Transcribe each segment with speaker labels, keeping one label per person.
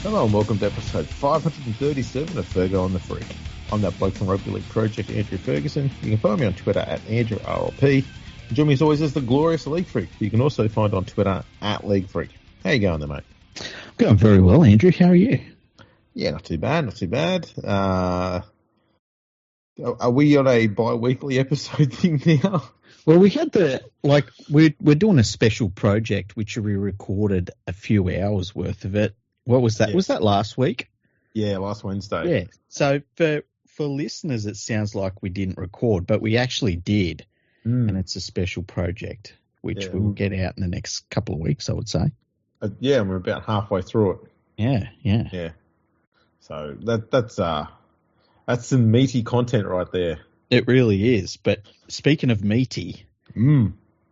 Speaker 1: Hello and welcome to episode 537 of Fergo and the Freak. I'm that bloke from Rugby League Project, Andrew Ferguson. You can find me on Twitter at AndrewRLP. And join me as always as the glorious LeagueFreak, who you can also find on Twitter at LeagueFreak. How you going there, mate?
Speaker 2: Going very well, Andrew. How are you?
Speaker 1: Yeah, not too bad, not too bad. Are we on a bi-weekly episode thing now?
Speaker 2: Well, we had we're doing a special project which we recorded a few hours worth of it. What was that?
Speaker 1: Yeah.
Speaker 2: Was that last week?
Speaker 1: Yeah, last Wednesday.
Speaker 2: Yeah. So for listeners, it sounds like we didn't record, but we actually did. And it's a special project which we will get out in the next couple of weeks, I would say.
Speaker 1: Yeah, and we're about halfway through it.
Speaker 2: Yeah.
Speaker 1: So that's some meaty content right there.
Speaker 2: It really is. But speaking of meaty,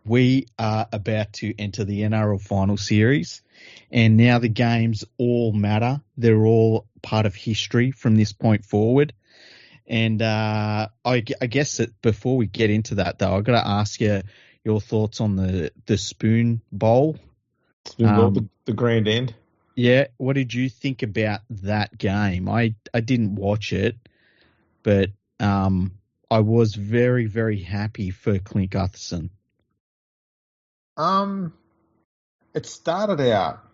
Speaker 2: we are about to enter the NRL final series, and now the games all matter. They're all part of history from this point forward. And I guess that before we get into that, though, I've got to ask you your thoughts on the Spoonbowl.
Speaker 1: Spoonbowl, the grand end.
Speaker 2: Yeah, what did you think about that game? I didn't watch it, but I was very, very happy for Clint Gutherson.
Speaker 1: It started out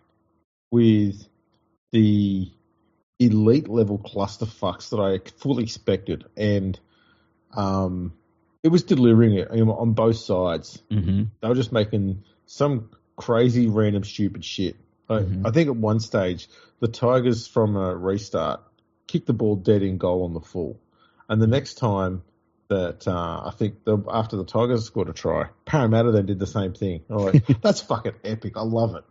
Speaker 1: with the elite level clusterfucks that I fully expected, and it was delivering it on both sides.
Speaker 2: Mm-hmm.
Speaker 1: They were just making some crazy, random, stupid shit. I think at one stage, the Tigers from a restart kicked the ball dead in goal on the full. And the next time that after the Tigers scored a try, Parramatta then did the same thing. I'm like, that's fucking epic. I love it.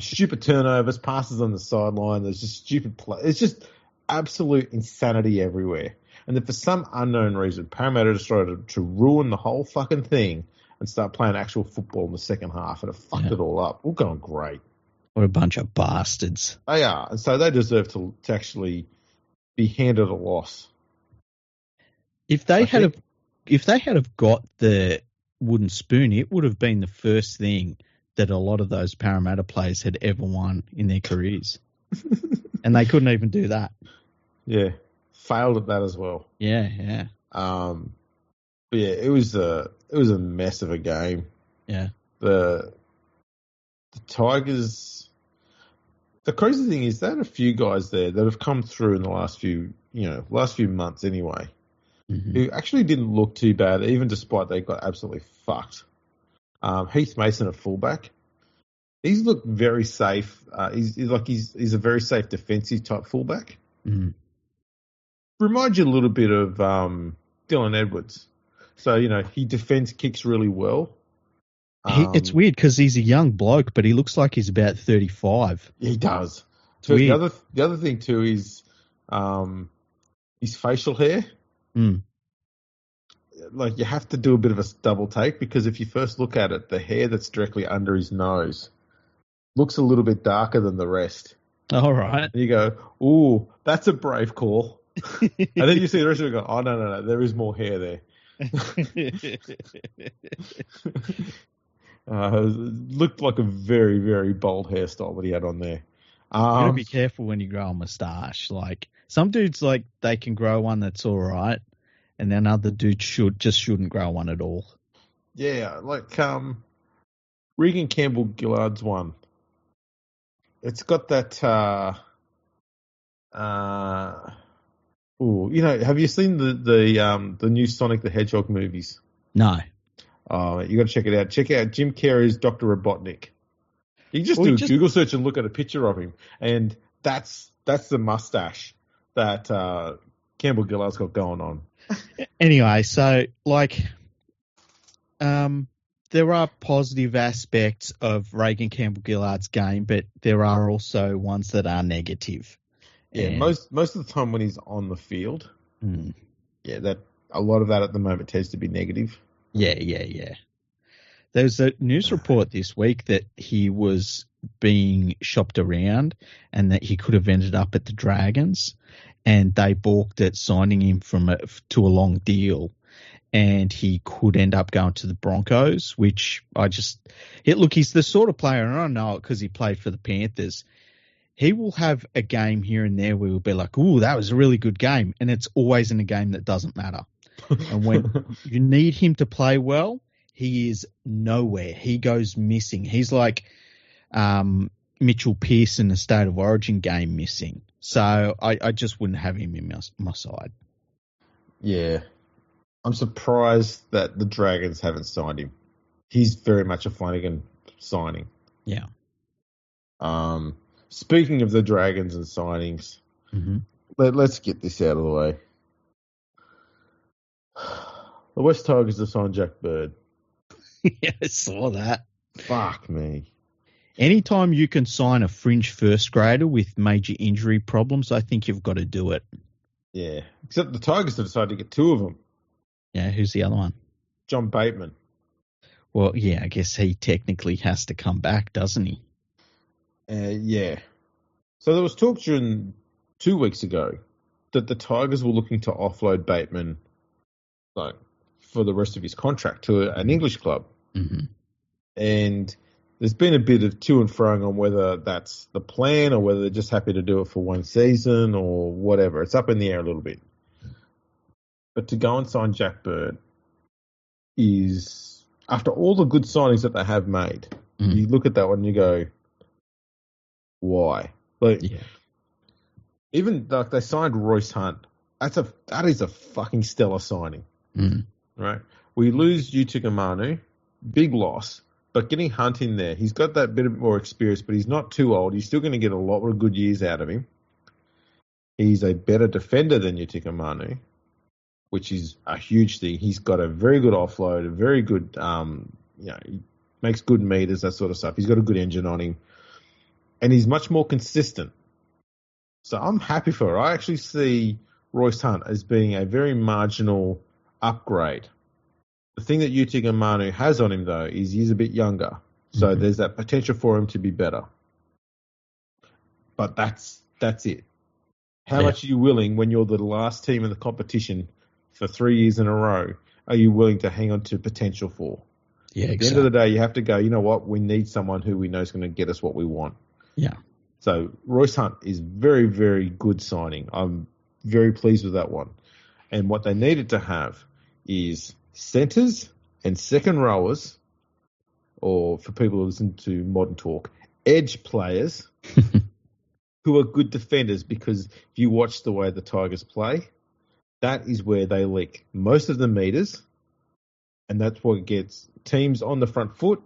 Speaker 1: Stupid turnovers, passes on the sideline. There's just stupid play. It's just absolute insanity everywhere. And then for some unknown reason, Parramatta decided to ruin the whole fucking thing and start playing actual football in the second half, and it fucked it all up. All going great.
Speaker 2: What a bunch of bastards.
Speaker 1: They are. And so they deserve to actually be handed a loss.
Speaker 2: If they had have got the wooden spoon, it would have been the first thing that a lot of those Parramatta players had ever won in their careers. And they couldn't even do that.
Speaker 1: Yeah. Failed at that as well.
Speaker 2: Yeah.
Speaker 1: But yeah, it was a mess of a game.
Speaker 2: Yeah.
Speaker 1: The Tigers. The crazy thing is, they had a few guys there that have come through in the last few months anyway, who actually didn't look too bad, even despite they got absolutely fucked. Heath Mason at fullback, he's looked very safe. He's a very safe defensive type fullback. Reminds you a little bit of Dylan Edwards. So he defends kicks really well.
Speaker 2: It's weird because he's a young bloke, but he looks like he's about 35.
Speaker 1: He does. So the other thing too is his facial hair. Like, you have to do a bit of a double take, because if you first look at it, the hair that's directly under his nose looks a little bit darker than the rest.
Speaker 2: All right.
Speaker 1: And you go, ooh, that's a brave call. And then you see the rest of it go, oh, no, there is more hair there. It looked like a very, very bold hairstyle that he had on there.
Speaker 2: You gotta be careful when you grow a moustache. Like, some dudes, like, they can grow one that's all right, and then other dudes shouldn't grow one at all.
Speaker 1: Yeah, like Regan Campbell-Gillard's one. It's got that. Have you seen the new Sonic the Hedgehog movies?
Speaker 2: No.
Speaker 1: Oh, you got to check it out. Check out Jim Carrey's Dr. Robotnik. You can just do a Google search and look at a picture of him, and that's the mustache that Campbell-Gillard's got going on.
Speaker 2: Anyway, so there are positive aspects of Regan Campbell-Gillard's game, but there are also ones that are negative.
Speaker 1: Yeah, and most of the time when he's on the field, that a lot of that at the moment tends to be negative.
Speaker 2: Yeah. There's a news report this week that he was being shopped around and that he could have ended up at the Dragons, and they balked at signing him to a long deal, and he could end up going to the Broncos, which he's the sort of player, and I know it because he played for the Panthers. he will have a game here and there where we'll be like, ooh, that was a really good game. And it's always in a game that doesn't matter. And when you need him to play well, he is nowhere. He goes missing. He's like Mitchell Pearce in the State of Origin game missing. So I just wouldn't have him in my side.
Speaker 1: Yeah. I'm surprised that the Dragons haven't signed him. He's very much a Flanagan signing.
Speaker 2: Yeah.
Speaker 1: Speaking of the Dragons and signings, let's get this out of the way. The West Tigers have signed Jack Bird.
Speaker 2: Yeah, I saw that.
Speaker 1: Fuck me.
Speaker 2: Anytime you can sign a fringe first grader with major injury problems, I think you've got to do it.
Speaker 1: Yeah. Except the Tigers have decided to get two of them.
Speaker 2: Yeah, who's the other one?
Speaker 1: John Bateman.
Speaker 2: Well, yeah, I guess he technically has to come back, doesn't he?
Speaker 1: Yeah. So there was talk during 2 weeks ago that the Tigers were looking to offload Bateman for the rest of his contract to an English club.
Speaker 2: Mm-hmm.
Speaker 1: And there's been a bit of to and froing on whether that's the plan or whether they're just happy to do it for one season or whatever. It's up in the air a little bit. But to go and sign Jack Bird is, after all the good signings that they have made, you look at that one and you go, why? Even like they signed Royce Hunt. That is a fucking stellar signing. Right? We lose Utica Manu, big loss, but getting Hunt in there, he's got that bit more experience, but he's not too old. He's still going to get a lot of good years out of him. He's a better defender than Utica Manu, which is a huge thing. He's got a very good offload, a very good, he makes good meters, that sort of stuff. He's got a good engine on him, and he's much more consistent. So I'm happy for it. I actually see Royce Hunt as being a very marginal upgrade. The thing that Utica Manu has on him, though, is he's a bit younger. So there's that potential for him to be better. But that's it. How much are you willing, when you're the last team in the competition for 3 years in a row, are you willing to hang on to potential for?
Speaker 2: Yeah,
Speaker 1: At the end of the day, you have to go, you know what, we need someone who we know is going to get us what we want.
Speaker 2: Yeah.
Speaker 1: So Royce Hunt is very, very good signing. I'm very pleased with that one. And what they needed to have is centres and second rowers, or for people who listen to modern talk, edge players who are good defenders, because if you watch the way the Tigers play, that is where they leak most of the meters, and that's what gets teams on the front foot.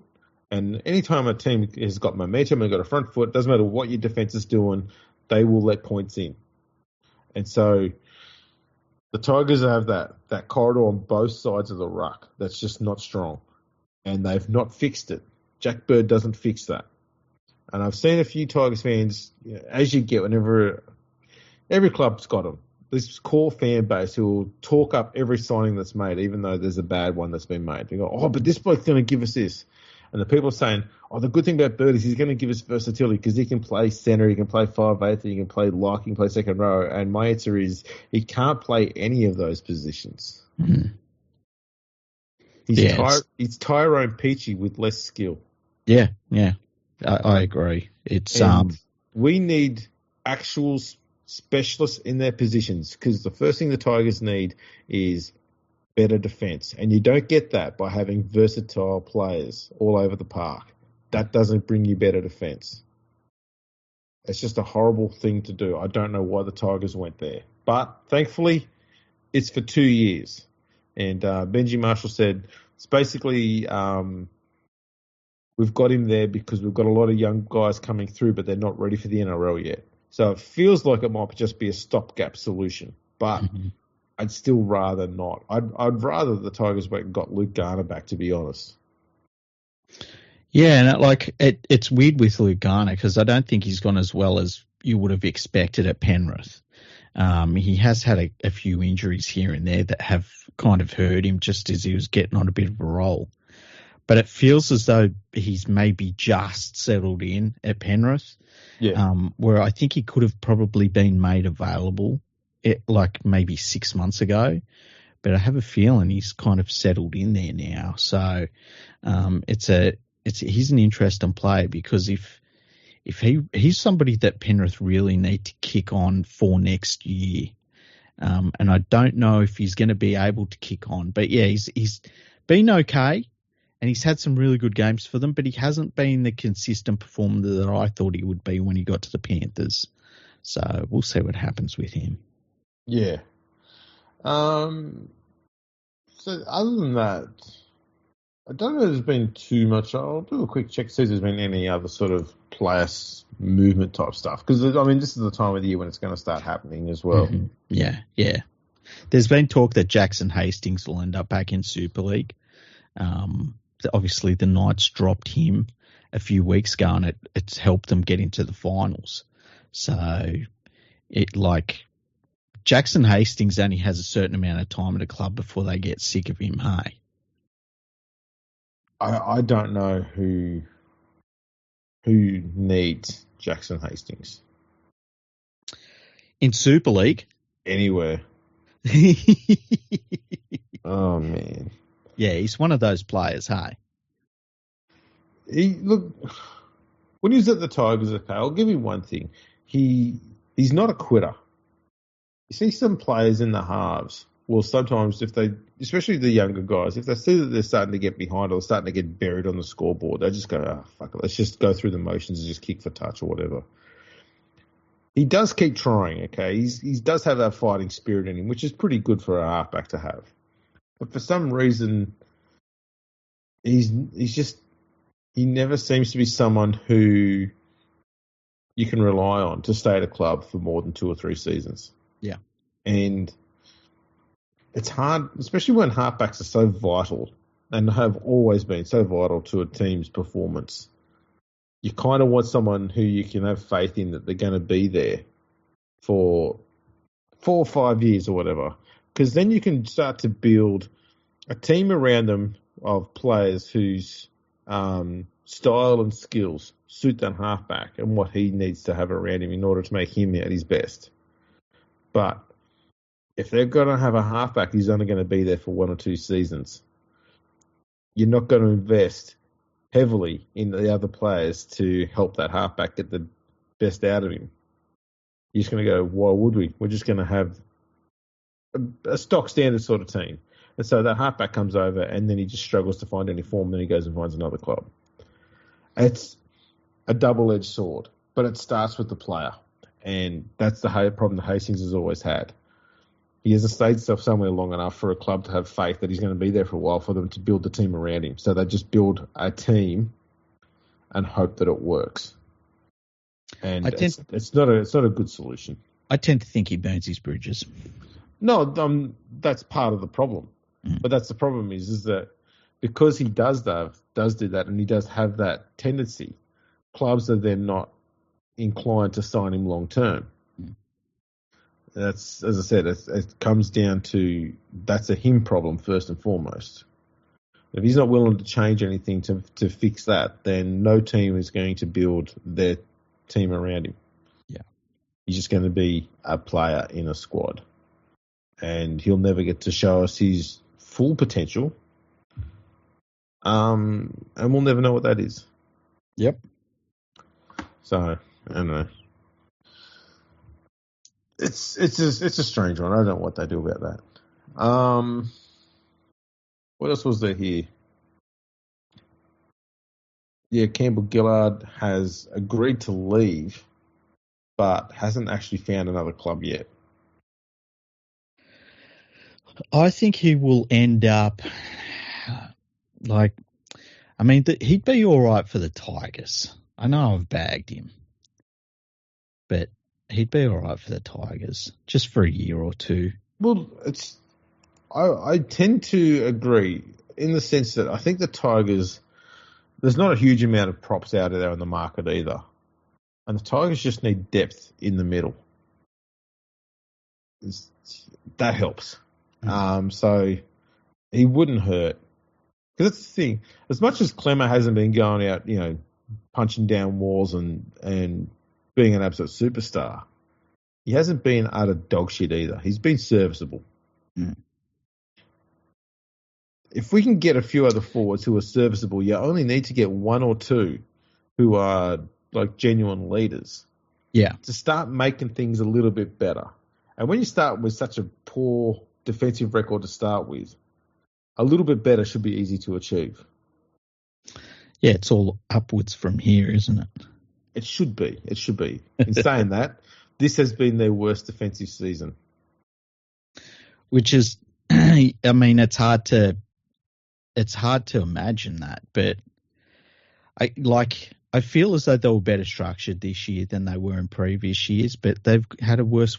Speaker 1: And anytime a team has got momentum and got a front foot, doesn't matter what your defence is doing, they will let points in. And so the Tigers have that corridor on both sides of the ruck that's just not strong. And they've not fixed it. Jack Bird doesn't fix that. And I've seen a few Tigers fans, as you get whenever, every club's got them. This core fan base who will talk up every signing that's made, even though there's a bad one that's been made. They go, oh, but this bloke's going to give us this. And the people are saying, oh, the good thing about Bird is he's going to give us versatility because he can play centre, he can play 5'8", he can play lock, he can play second row. And my answer is he can't play any of those positions. He's Tyrone Peachy with less skill.
Speaker 2: Yeah. I agree. It's
Speaker 1: we need actual specialists in their positions, because the first thing the Tigers need is better defence. And you don't get that by having versatile players all over the park. That doesn't bring you better defence. It's just a horrible thing to do. I don't know why the Tigers went there. But thankfully, it's for 2 years. And Benji Marshall said, it's basically we've got him there because we've got a lot of young guys coming through, but they're not ready for the NRL yet. So it feels like it might just be a stopgap solution. But I'd still rather not. I'd rather the Tigers went and got Luke Garner back, to be honest.
Speaker 2: Yeah, and it's weird with Luke Garner because I don't think he's gone as well as you would have expected at Penrith. He has had a few injuries here and there that have kind of hurt him just as he was getting on a bit of a roll. But it feels as though he's maybe just settled in at Penrith, where I think he could have probably been made available like maybe 6 months ago. But I have a feeling he's kind of settled in there now. So he's an interesting player, because if if he's somebody that Penrith really need to kick on for next year. And I don't know if he's going to be able to kick on. But yeah, he's been okay, and he's had some really good games for them, but he hasn't been the consistent performer that I thought he would be when he got to the Panthers. So we'll see what happens with him.
Speaker 1: Yeah. So other than that, I don't know if there's been too much. I'll do a quick check to see if there's been any other sort of player movement type stuff. Because, I mean, this is the time of the year when it's going to start happening as well.
Speaker 2: Mm-hmm. Yeah. There's been talk that Jackson Hastings will end up back in Super League. Obviously, the Knights dropped him a few weeks ago, and it's helped them get into the finals. So, Jackson Hastings only has a certain amount of time at a club before they get sick of him, hey?
Speaker 1: I don't know who needs Jackson Hastings.
Speaker 2: In Super League?
Speaker 1: Anywhere. Oh, man.
Speaker 2: Yeah, he's one of those players, hey?
Speaker 1: Look, when he was at the Tigers, okay, I'll give you one thing. He's not a quitter. You see some players in the halves, well, sometimes if they, especially the younger guys, if they see that they're starting to get behind or starting to get buried on the scoreboard, they just go, oh, fuck it, let's just go through the motions and just kick for touch or whatever. He does keep trying, okay? He does have that fighting spirit in him, which is pretty good for a halfback to have. But for some reason, he never seems to be someone who you can rely on to stay at a club for more than 2 or 3 seasons.
Speaker 2: Yeah.
Speaker 1: And it's hard, especially when halfbacks are so vital and have always been so vital to a team's performance. You kind of want someone who you can have faith in that they're going to be there for 4 or 5 years or whatever. Because then you can start to build a team around them of players whose style and skills suit that halfback and what he needs to have around him in order to make him at his best. But if they're going to have a halfback who's only going to be there for 1 or 2 seasons, you're not going to invest heavily in the other players to help that halfback get the best out of him. You're just going to go, why would we? We're just going to have a stock standard sort of team. And so that halfback comes over and then he just struggles to find any form, then he goes and finds another club. It's a double-edged sword, but it starts with the player. And that's the problem that Hastings has always had. He hasn't stayed himself somewhere long enough for a club to have faith that he's going to be there for a while for them to build the team around him. So they just build a team and hope that it works. And it's not a good solution.
Speaker 2: I tend to think he burns his bridges.
Speaker 1: No, that's part of the problem. But that's the problem is that because he does do that, and he does have that tendency, clubs are then not inclined to sign him long term. That's, as I said, it comes down to that's a him problem first and foremost. If he's not willing to change anything to fix that, then no team is going to build their team around him.
Speaker 2: Yeah,
Speaker 1: he's just going to be a player in a squad, and he'll never get to show us his full potential. And we'll never know what that is.
Speaker 2: Yep.
Speaker 1: So I don't know. It's a strange one. I don't know what they do about that. What else was there here? Yeah, Campbell Gillard has agreed to leave, but hasn't actually found another club yet.
Speaker 2: I think he will end up he'd be all right for the Tigers. I know I've bagged him, but he'd be all right for the Tigers just for a year or 2.
Speaker 1: Well, I tend to agree in the sense that I think the Tigers, there's not a huge amount of props out there in the market either. And the Tigers just need depth in the middle. That helps. So he wouldn't hurt. Because that's the thing. As much as Clemmer hasn't been going out, punching down walls and being an absolute superstar, he hasn't been utter dog shit either. He's been serviceable.
Speaker 2: Mm.
Speaker 1: If we can get a few other forwards who are serviceable, you only need to get 1 or 2 who are like genuine leaders.
Speaker 2: Yeah.
Speaker 1: To start making things a little bit better. And when you start with such a poor defensive record to start with, a little bit better should be easy to achieve.
Speaker 2: Yeah, it's all upwards from here, isn't it?
Speaker 1: It should be. It should be. In saying that, this has been their worst defensive season.
Speaker 2: Which is, I mean, it's hard to imagine that, but I feel as though they were better structured this year than they were in previous years, but they've had a worse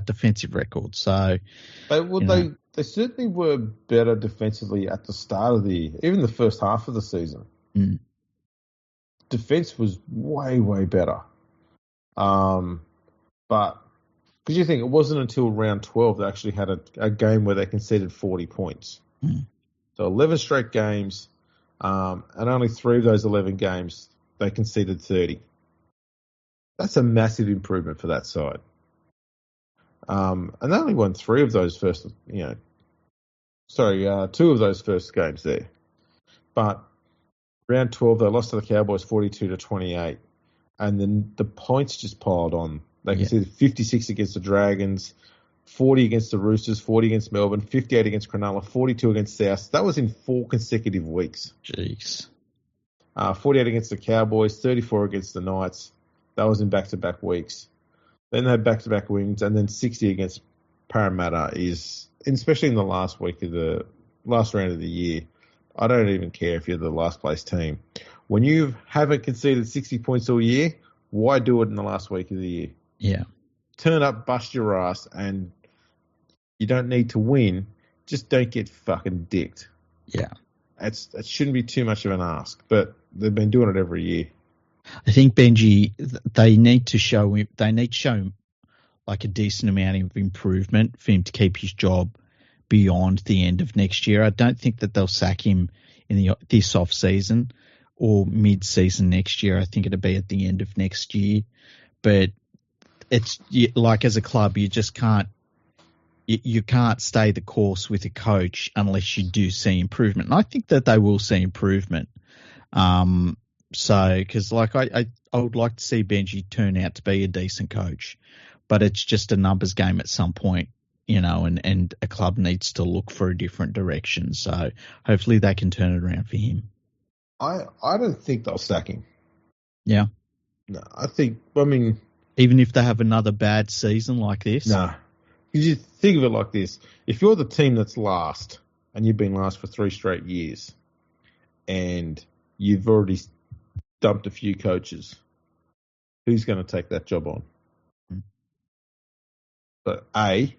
Speaker 2: defensive record. So
Speaker 1: they certainly were better defensively at the start of the year, even the first half of the season.
Speaker 2: Mm.
Speaker 1: Defense was way, way better. But because you think it wasn't until round 12 they actually had a game where they conceded 40 points.
Speaker 2: Mm.
Speaker 1: So 11 straight games, and only 3 of those 11 games they conceded 30. That's a massive improvement for that side. And they only won 2 of those first games there. But round 12, they lost to the Cowboys 42-28, and then the points just piled on. They conceded 56 against the Dragons, 40 against the Roosters, 40 against Melbourne, 58 against Cronulla, 42 against South. That was in 4 consecutive weeks.
Speaker 2: Jeez.
Speaker 1: 48 against the Cowboys, 34 against the Knights. That was in back-to-back weeks. Then they had back-to-back wins, and then 60 against Parramatta especially in the last round of the year. I don't even care if you're the last place team. When you haven't conceded 60 points all year, why do it in the last week of the year?
Speaker 2: Yeah.
Speaker 1: Turn up, bust your ass, and you don't need to win. Just don't get fucking dicked.
Speaker 2: Yeah.
Speaker 1: It shouldn't be too much of an ask, but they've been doing it every year.
Speaker 2: I think Benji, they need to show him like a decent amount of improvement for him to keep his job beyond the end of next year. I don't think that they'll sack him in this off season or mid season next year. I think it'll be at the end of next year. But it's like, as a club, you just can't. You can't stay the course with a coach unless you do see improvement. And I think that they will see improvement. Because I would like to see Benji turn out to be a decent coach, but it's just a numbers game at some point, and a club needs to look for a different direction. So hopefully they can turn it around for him.
Speaker 1: I don't think they'll sack him.
Speaker 2: Yeah.
Speaker 1: No, even
Speaker 2: if they have another bad season like this?
Speaker 1: No. Because you think of it like this. If you're the team that's last, and you've been last for 3 straight years, and you've already dumped a few coaches, who's going to take that job on? But A,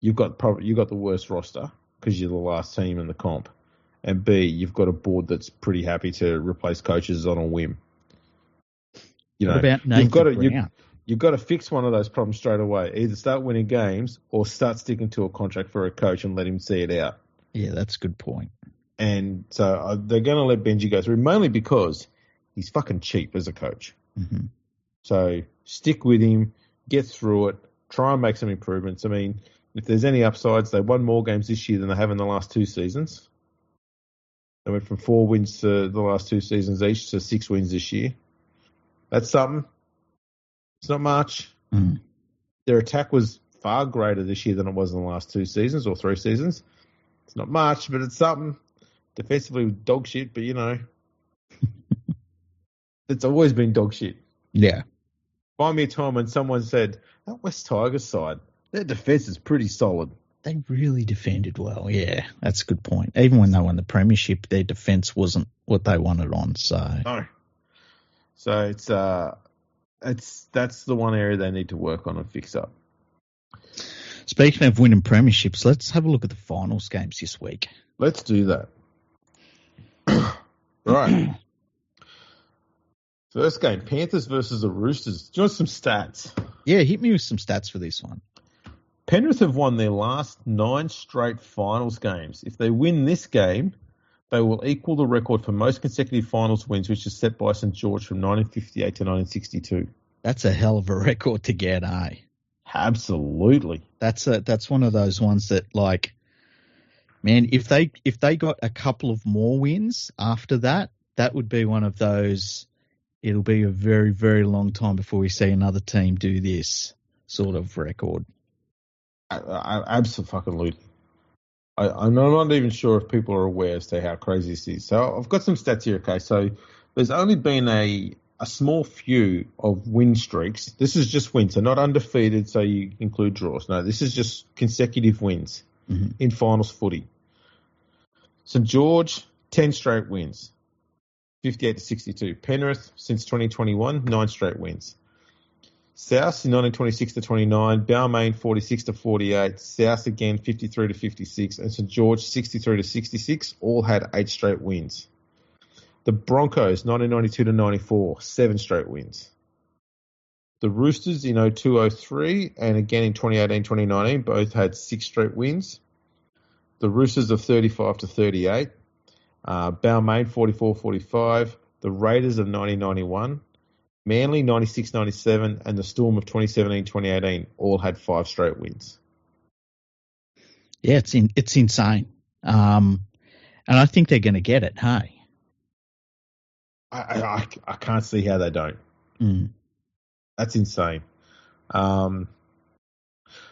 Speaker 1: you've got the worst roster because you're the last team in the comp, and B, you've got a board that's pretty happy to replace coaches on a whim.
Speaker 2: What about Nathan Brown?
Speaker 1: You've got to fix one of those problems straight away. Either start winning games or start sticking to a contract for a coach and let him see it out.
Speaker 2: Yeah, that's a good point.
Speaker 1: And so they're going to let Benji go through, mainly because he's fucking cheap as a coach.
Speaker 2: Mm-hmm.
Speaker 1: So stick with him, get through it, try and make some improvements. I mean, if there's any upsides, they won more games this year than they have in the last 2 seasons. They went from 4 wins to the last 2 seasons each to 6 wins this year. That's something. It's not much.
Speaker 2: Mm.
Speaker 1: Their attack was far greater this year than it was in the last 2 seasons or 3 seasons. It's not much, but it's something. Defensively, dog shit, but it's always been dog shit.
Speaker 2: Yeah.
Speaker 1: Find me a time when someone said, that West Tigers side, their defence is pretty solid.
Speaker 2: They really defended well. Yeah, that's a good point. Even when they won the premiership, their defence wasn't what they wanted on.
Speaker 1: No. So that's the one area they need to work on and fix up.
Speaker 2: Speaking of winning premierships, let's have a look at the finals games this week.
Speaker 1: Let's do that. Right. First game, Panthers versus the Roosters. Do you want some stats?
Speaker 2: Yeah, hit me with some stats for this one.
Speaker 1: Penrith have won their last 9 straight finals games. If they win this game, they will equal the record for most consecutive finals wins, which is set by St. George from 1958 to 1962.
Speaker 2: That's a hell of a record to get, eh?
Speaker 1: Absolutely.
Speaker 2: That's one of those ones that, like, man, if they got a couple of more wins after that, that would be one of those. it'll be a very, very long time before we see another team do this sort of record.
Speaker 1: Absolutely. I'm not even sure if people are aware as to how crazy this is. So I've got some stats here, okay? So there's only been a small few of win streaks. This is just wins, so not undefeated, so you include draws. No, this is just consecutive wins in finals footy. St George, 10 straight wins, 58-62. Penrith, since 2021, 9 straight wins. South, 1926-29. Balmain, 46-48. South again, 53-56. And St George, 63-66. All had 8 straight wins. The Broncos, 1992-94, 7 straight wins. The Roosters in 02-03 and again in 2018-2019 both had 6 straight wins. The Roosters of 35-38. Balmain, 44-45. The Raiders of 1991. Manly, 96-97, and the Storm of 2017-2018 all had 5 straight wins.
Speaker 2: Yeah, it's insane. And I think they're going to get it, hey?
Speaker 1: I can't see how they don't. That's insane. So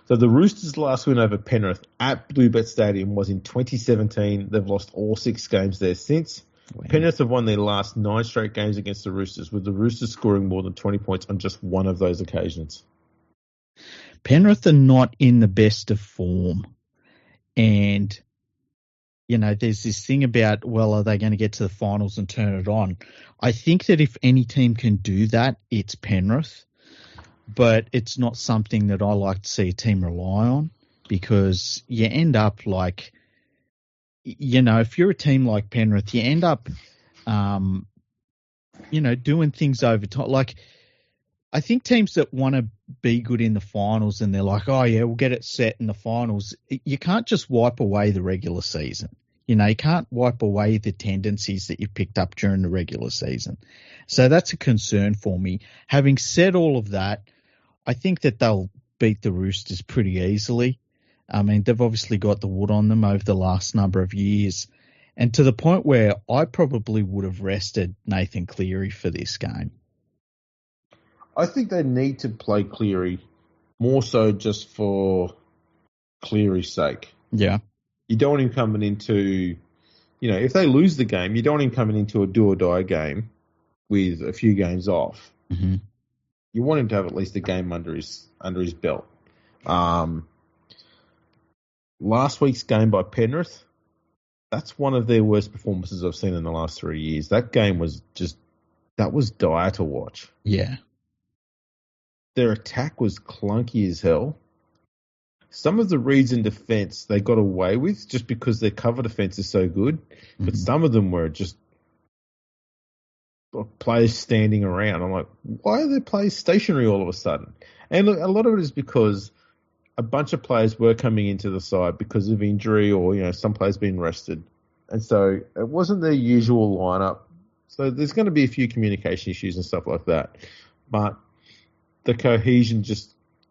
Speaker 1: the Roosters' last win over Penrith at Bluebet Stadium was in 2017. They've lost all 6 games there since. Wow. Penrith have won their last 9 straight games against the Roosters, with the Roosters scoring more than 20 points on just one of those occasions.
Speaker 2: Penrith are not in the best of form. And, there's this thing about, well, are they going to get to the finals and turn it on? I think that if any team can do that, it's Penrith. But it's not something that I like to see a team rely on, because you end up like, if you're a team like Penrith, you end up, doing things over time. Like, I think teams that want to be good in the finals and they're like, oh, yeah, we'll get it set in the finals. You can't just wipe away the regular season. You can't wipe away the tendencies that you picked up during the regular season. So that's a concern for me. Having said all of that, I think that they'll beat the Roosters pretty easily. I mean, they've obviously got the wood on them over the last number of years, and to the point where I probably would have rested Nathan Cleary for this game.
Speaker 1: I think they need to play Cleary more so just for Cleary's sake.
Speaker 2: Yeah.
Speaker 1: You don't want him coming into, if they lose the game, you don't want him coming into a do-or-die game with a few games off.
Speaker 2: Mm-hmm.
Speaker 1: You want him to have at least a game under his belt. Last week's game by Penrith, that's one of their worst performances I've seen in the last 3 years. That game was that was dire to watch.
Speaker 2: Yeah.
Speaker 1: Their attack was clunky as hell. Some of the reads in defence they got away with just because their cover defence is so good, but some of them were just players standing around. I'm like, why are their players stationary all of a sudden? And look, a lot of it is because a bunch of players were coming into the side because of injury or, some players being rested. And so it wasn't their usual lineup. So there's going to be a few communication issues and stuff like that. But the cohesion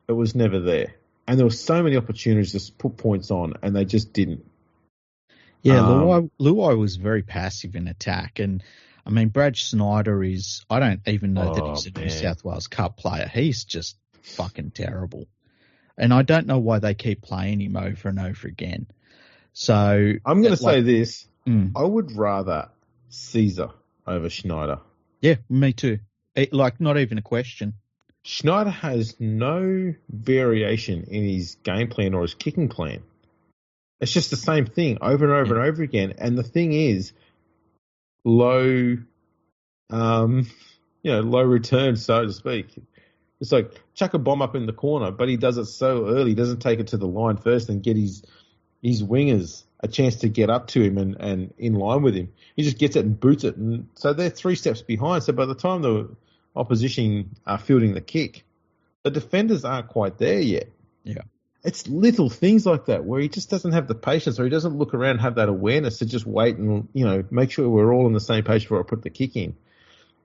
Speaker 1: it was never there. And there were so many opportunities to put points on, and they just didn't.
Speaker 2: Yeah, Luai was very passive in attack. And, I mean, Brad Snyder I don't even know that he's a New South Wales Cup player. He's just fucking terrible. And I don't know why they keep playing him over and over again. So
Speaker 1: I'm going to say this. I would rather Caesar over Schneider.
Speaker 2: Yeah, me too. Not even a question.
Speaker 1: Schneider has no variation in his game plan or his kicking plan. It's just the same thing over and over and over again. And the thing is, low return, so to speak. It's like chuck a bomb up in the corner, but he does it so early. He doesn't take it to the line first and get his wingers a chance to get up to him and in line with him. He just gets it and boots it. And so they're 3 steps behind. So by the time the opposition are fielding the kick, the defenders aren't quite there yet.
Speaker 2: Yeah.
Speaker 1: It's little things like that where he just doesn't have the patience, or he doesn't look around and have that awareness to just wait and, make sure we're all on the same page before I put the kick in.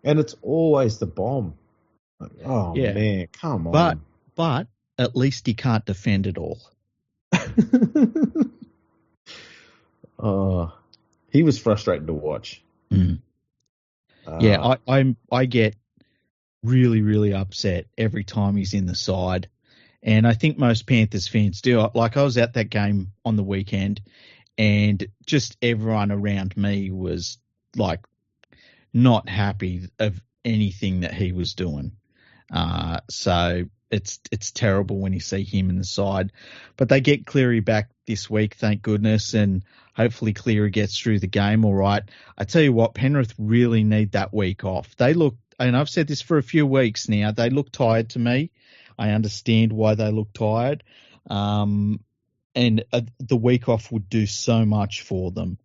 Speaker 1: And it's always the bomb. Like, oh, yeah. Man, come on.
Speaker 2: But at least he can't defend it all.
Speaker 1: He was frustrating to watch.
Speaker 2: I get really, really upset every time he's in the side. And I think most Panthers fans do. Like, I was at that game on the weekend, and just everyone around me was, like, not happy of anything that he was doing. So it's terrible when you see him in the side. But they get Cleary back this week, thank goodness, and hopefully Cleary gets through the game all right. I tell you what, Penrith really need that week off. They look, and I've said this for a few weeks now, they look tired to me. I understand why they look tired. And the week off would do so much for them.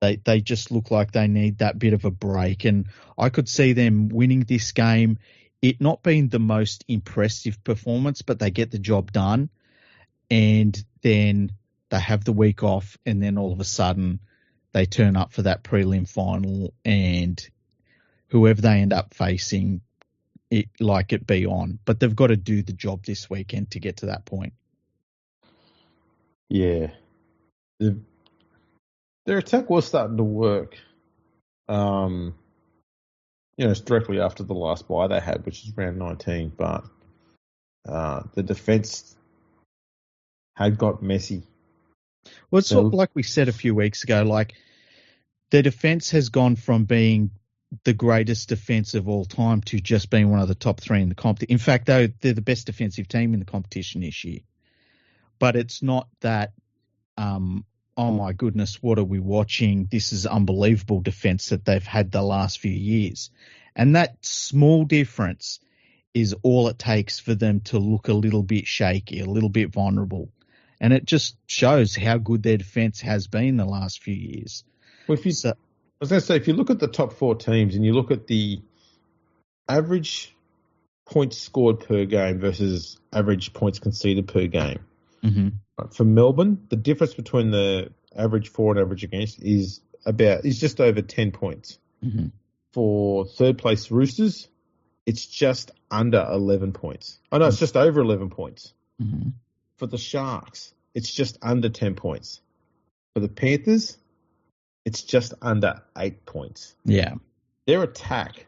Speaker 2: They just look like they need that bit of a break. And I could see them winning this game, it not being the most impressive performance, but they get the job done. And then they have the week off, and then all of a sudden they turn up for that prelim final, and whoever they end up facing, it be on. But they've got to do the job this weekend to get to that point.
Speaker 1: Yeah. Their attack was starting to work. It's directly after the last bye they had, which is round 19, but the defence had got messy.
Speaker 2: Well, it's sort of like we said a few weeks ago, like their defence has gone from being the greatest defence of all time to just being one of the top three in the competition. In fact, they're the best defensive team in the competition this year. But it's not that, oh my goodness, what are we watching? This is unbelievable defence that they've had the last few years. And that small difference is all it takes for them to look a little bit shaky, a little bit vulnerable. And it just shows how good their defence has been the last few years.
Speaker 1: Well, I was going to say, if you look at the top four teams and you look at the average points scored per game versus average points conceded per game, for Melbourne, the difference between the average for and average against is just over 10 points.
Speaker 2: Mm-hmm.
Speaker 1: For third place Roosters, it's just under 11 points. Oh no, it's just over 11 points.
Speaker 2: Mm-hmm.
Speaker 1: For the Sharks, it's just under 10 points. For the Panthers, it's just under 8 points.
Speaker 2: Yeah.
Speaker 1: Their attack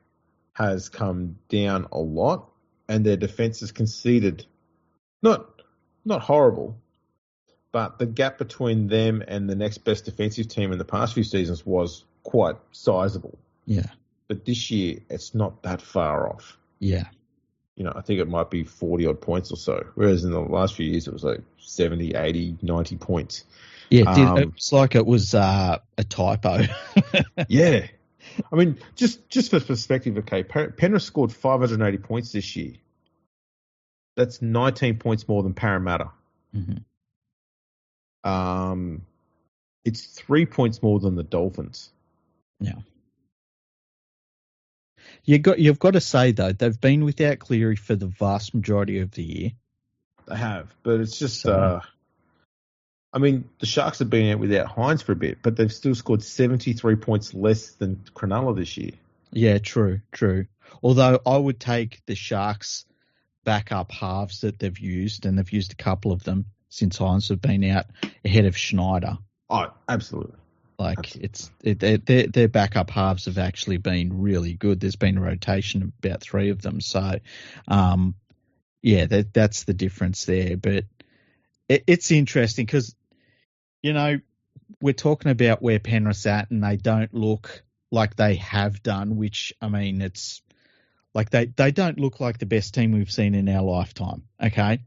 Speaker 1: has come down a lot, and their defence has conceded. Not horrible, but the gap between them and the next best defensive team in the past few seasons was quite sizable.
Speaker 2: Yeah.
Speaker 1: But this year, it's not that far off.
Speaker 2: Yeah.
Speaker 1: I think it might be 40-odd points or so, whereas in the last few years, it was like 70, 80, 90 points.
Speaker 2: Yeah, it's like it was a typo.
Speaker 1: Yeah. I mean, just for perspective, okay, Penrith scored 580 points this year. That's 19 points more than Parramatta.
Speaker 2: Mm-hmm.
Speaker 1: It's 3 points more than the Dolphins.
Speaker 2: Yeah. You've got to say, though, they've been without Cleary for the vast majority of the year.
Speaker 1: They have, but it's just... the Sharks have been out without Hines for a bit, but they've still scored 73 points less than Cronulla this year.
Speaker 2: Yeah, true. Although I would take the Sharks' backup halves that they've used, and they've used a couple of them since Hines have been out, ahead of Schneider.
Speaker 1: Oh, absolutely.
Speaker 2: Their backup halves have actually been really good. There's been a rotation of about three of them. So, that's the difference there. But it's interesting because, we're talking about where Penrith's at and they don't look like they have done, which, it's like they don't look like the best team we've seen in our lifetime. Okay.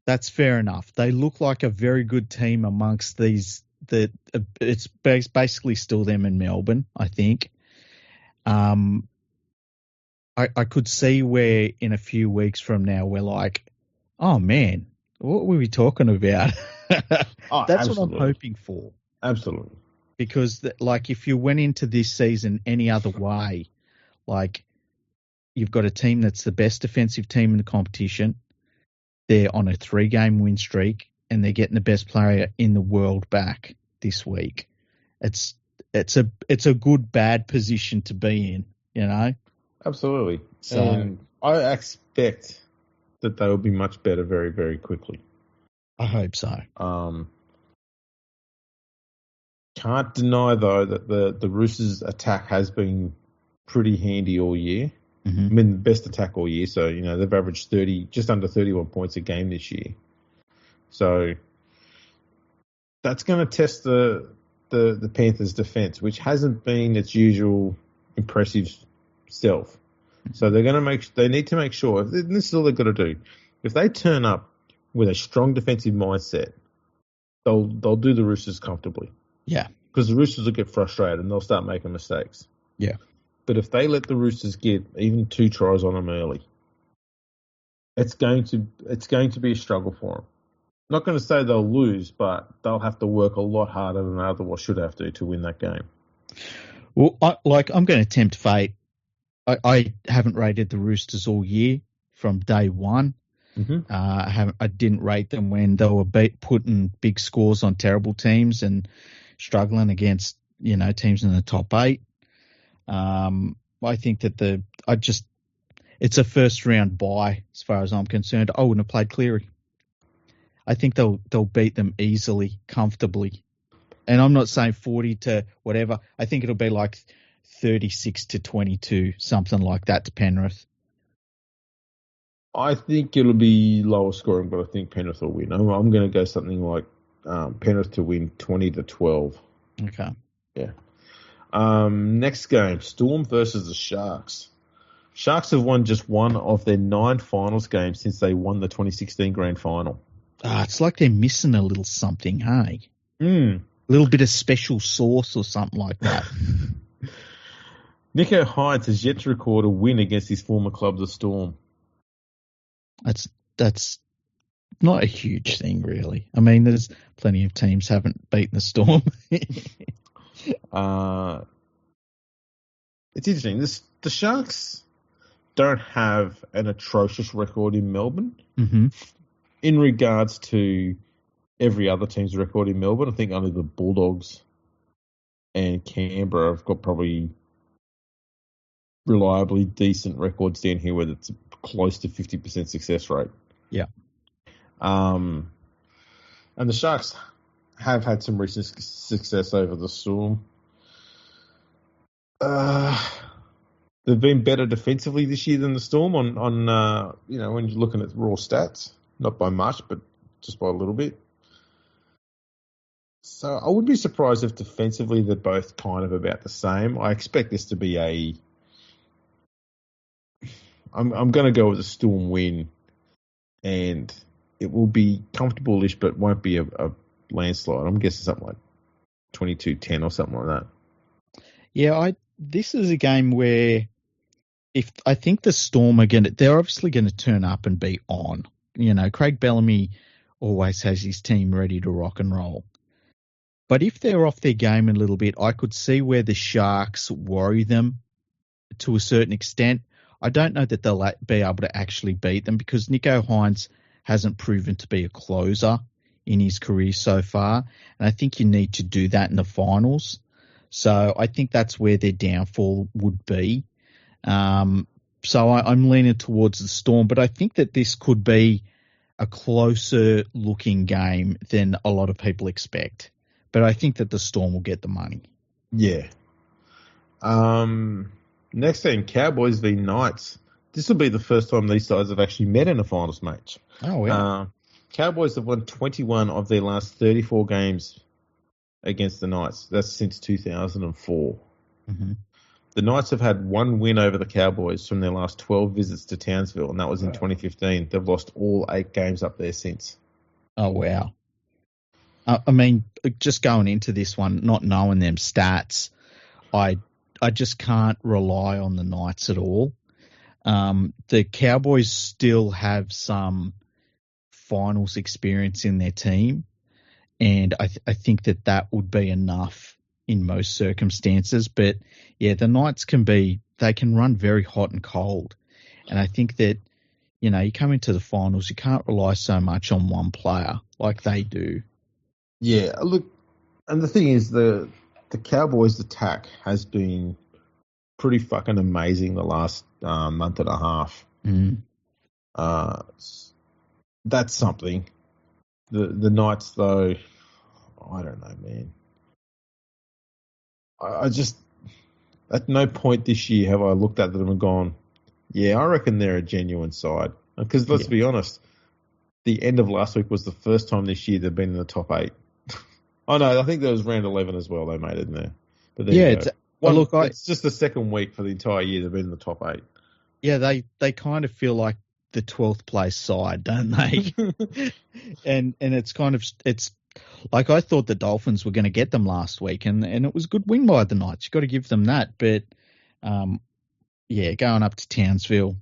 Speaker 2: That's fair enough. They look like a very good team amongst these. It's basically still them in Melbourne, I think. I could see where in a few weeks from now we're like, oh man, what were we talking about? That's absolutely what I'm hoping for.
Speaker 1: Absolutely.
Speaker 2: Because if you went into this season any other way, you've got a team that's the best defensive team in the competition. They're on a 3-game win streak, and they're getting the best player in the world back this week. It's a good bad position to be in,
Speaker 1: Absolutely.
Speaker 2: So
Speaker 1: and I expect that they will be much better very, very quickly.
Speaker 2: I hope so.
Speaker 1: Can't deny though that the Roosters' attack has been pretty handy all year.
Speaker 2: Mm-hmm.
Speaker 1: I mean, best attack all year. So, they've averaged just under 31 points a game this year. So that's going to test the Panthers' defense, which hasn't been its usual impressive self. So they need to make sure, and this is all they've got to do. If they turn up with a strong defensive mindset, they'll do the Roosters comfortably.
Speaker 2: Yeah.
Speaker 1: Because the Roosters will get frustrated and they'll start making mistakes.
Speaker 2: Yeah.
Speaker 1: But if they let the Roosters get even 2 tries on them early, it's going to be a struggle for them. Not going to say they'll lose, but they'll have to work a lot harder than they otherwise should have to win that game.
Speaker 2: Well, I'm going to tempt fate. I haven't rated the Roosters all year from day one.
Speaker 1: Mm-hmm.
Speaker 2: I didn't rate them when they were putting big scores on terrible teams and struggling against teams in the top 8. I think that it's a first round bye as far as I'm concerned. I wouldn't have played Cleary. I think they'll beat them easily, comfortably. And I'm not saying 40 to whatever. I think it'll be like 36 to 22, something like that to Penrith.
Speaker 1: I think it'll be lower scoring, but I think Penrith will win. I'm going to go something like Penrith to win 20 to 12.
Speaker 2: Okay.
Speaker 1: Yeah. Next game, Storm versus the Sharks. Sharks have won just one of their 9 finals games since they won the 2016 grand final.
Speaker 2: It's like they're missing a little something, hey?
Speaker 1: A
Speaker 2: little bit of special sauce or something like that.
Speaker 1: Nicho Hynes has yet to record a win against his former club, the Storm.
Speaker 2: That's not a huge thing, really. I mean, there's plenty of teams haven't beaten the Storm.
Speaker 1: It's interesting. The Sharks don't have an atrocious record in Melbourne.
Speaker 2: Mm-hmm.
Speaker 1: In regards to every other team's record in Melbourne, I think only the Bulldogs and Canberra have got probably reliably decent records down here where it's close to 50% success rate.
Speaker 2: Yeah.
Speaker 1: And the Sharks have had some recent success over the Storm. They've been better defensively this year than the Storm on when you're looking at raw stats. Not by much, but just by a little bit. So I would be surprised if defensively they're both kind of about the same. I expect this to be I'm going to go with a Storm win, and it will be comfortable-ish, but won't be a landslide. I'm guessing something like 22-10 or something like that.
Speaker 2: Yeah, this is a game where I think the Storm they're obviously going to turn up and be on. Craig Bellamy always has his team ready to rock and roll. But if they're off their game a little bit, I could see where the Sharks worry them to a certain extent. I don't know that they'll be able to actually beat them because Nicho Hynes hasn't proven to be a closer in his career so far. And I think you need to do that in the finals. So I think that's where their downfall would be. So I'm leaning towards the Storm, but I think that this could be a closer looking game than a lot of people expect. But I think that the Storm will get the money.
Speaker 1: Yeah. Next game, Cowboys v Knights. This will be the first time these sides have actually met in a finals match.
Speaker 2: Oh, yeah.
Speaker 1: Cowboys have won 21 of their last 34 games against the Knights. That's since 2004.
Speaker 2: Mm-hmm.
Speaker 1: The Knights have had one win over the Cowboys from their last 12 visits to Townsville, and that was in 2015. They've lost all 8 games up there since.
Speaker 2: Oh, wow. I mean, just going into this one, not knowing them stats, I just can't rely on the Knights at all. The Cowboys still have some finals experience in their team, and I think that would be enough in most circumstances. But yeah, the Knights they can run very hot and cold. And I think that, you come into the finals, you can't rely so much on one player like they do.
Speaker 1: Yeah, look, and the thing is the Cowboys' attack has been pretty fucking amazing the last month and a half.
Speaker 2: Mm.
Speaker 1: That's something. The Knights, though, I don't know, man. I just, at no point this year have I looked at them and gone, Yeah, I reckon they're a genuine side. Because let's be honest, the end of last week was the first time this year they've been in the top 8. Oh, no, I think there was round 11 as well they made it in there. But there you go. It's just the second week for the entire year they've been in the top 8.
Speaker 2: Yeah, they kind of feel like the 12th place side, don't they? and it's like I thought the Dolphins were going to get them last week, and it was a good win by the Knights. You've got to give them that. But, going up to Townsville,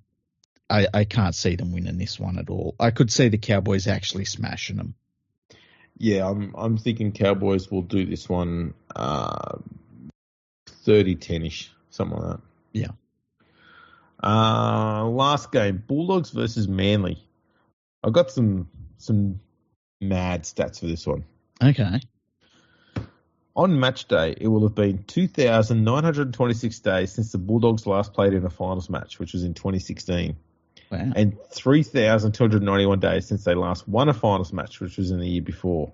Speaker 2: I can't see them winning this one at all. I could see the Cowboys actually smashing them.
Speaker 1: Yeah, I'm thinking Cowboys will do this one 30-10-ish, something like that.
Speaker 2: Yeah.
Speaker 1: Last game, Bulldogs versus Manly. I've got some mad stats for this one.
Speaker 2: Okay.
Speaker 1: On match day, it will have been 2,926 days since the Bulldogs last played in a finals match, which was in 2016.
Speaker 2: Wow.
Speaker 1: And 3,291 days since they last won a finals match, which was in the year before.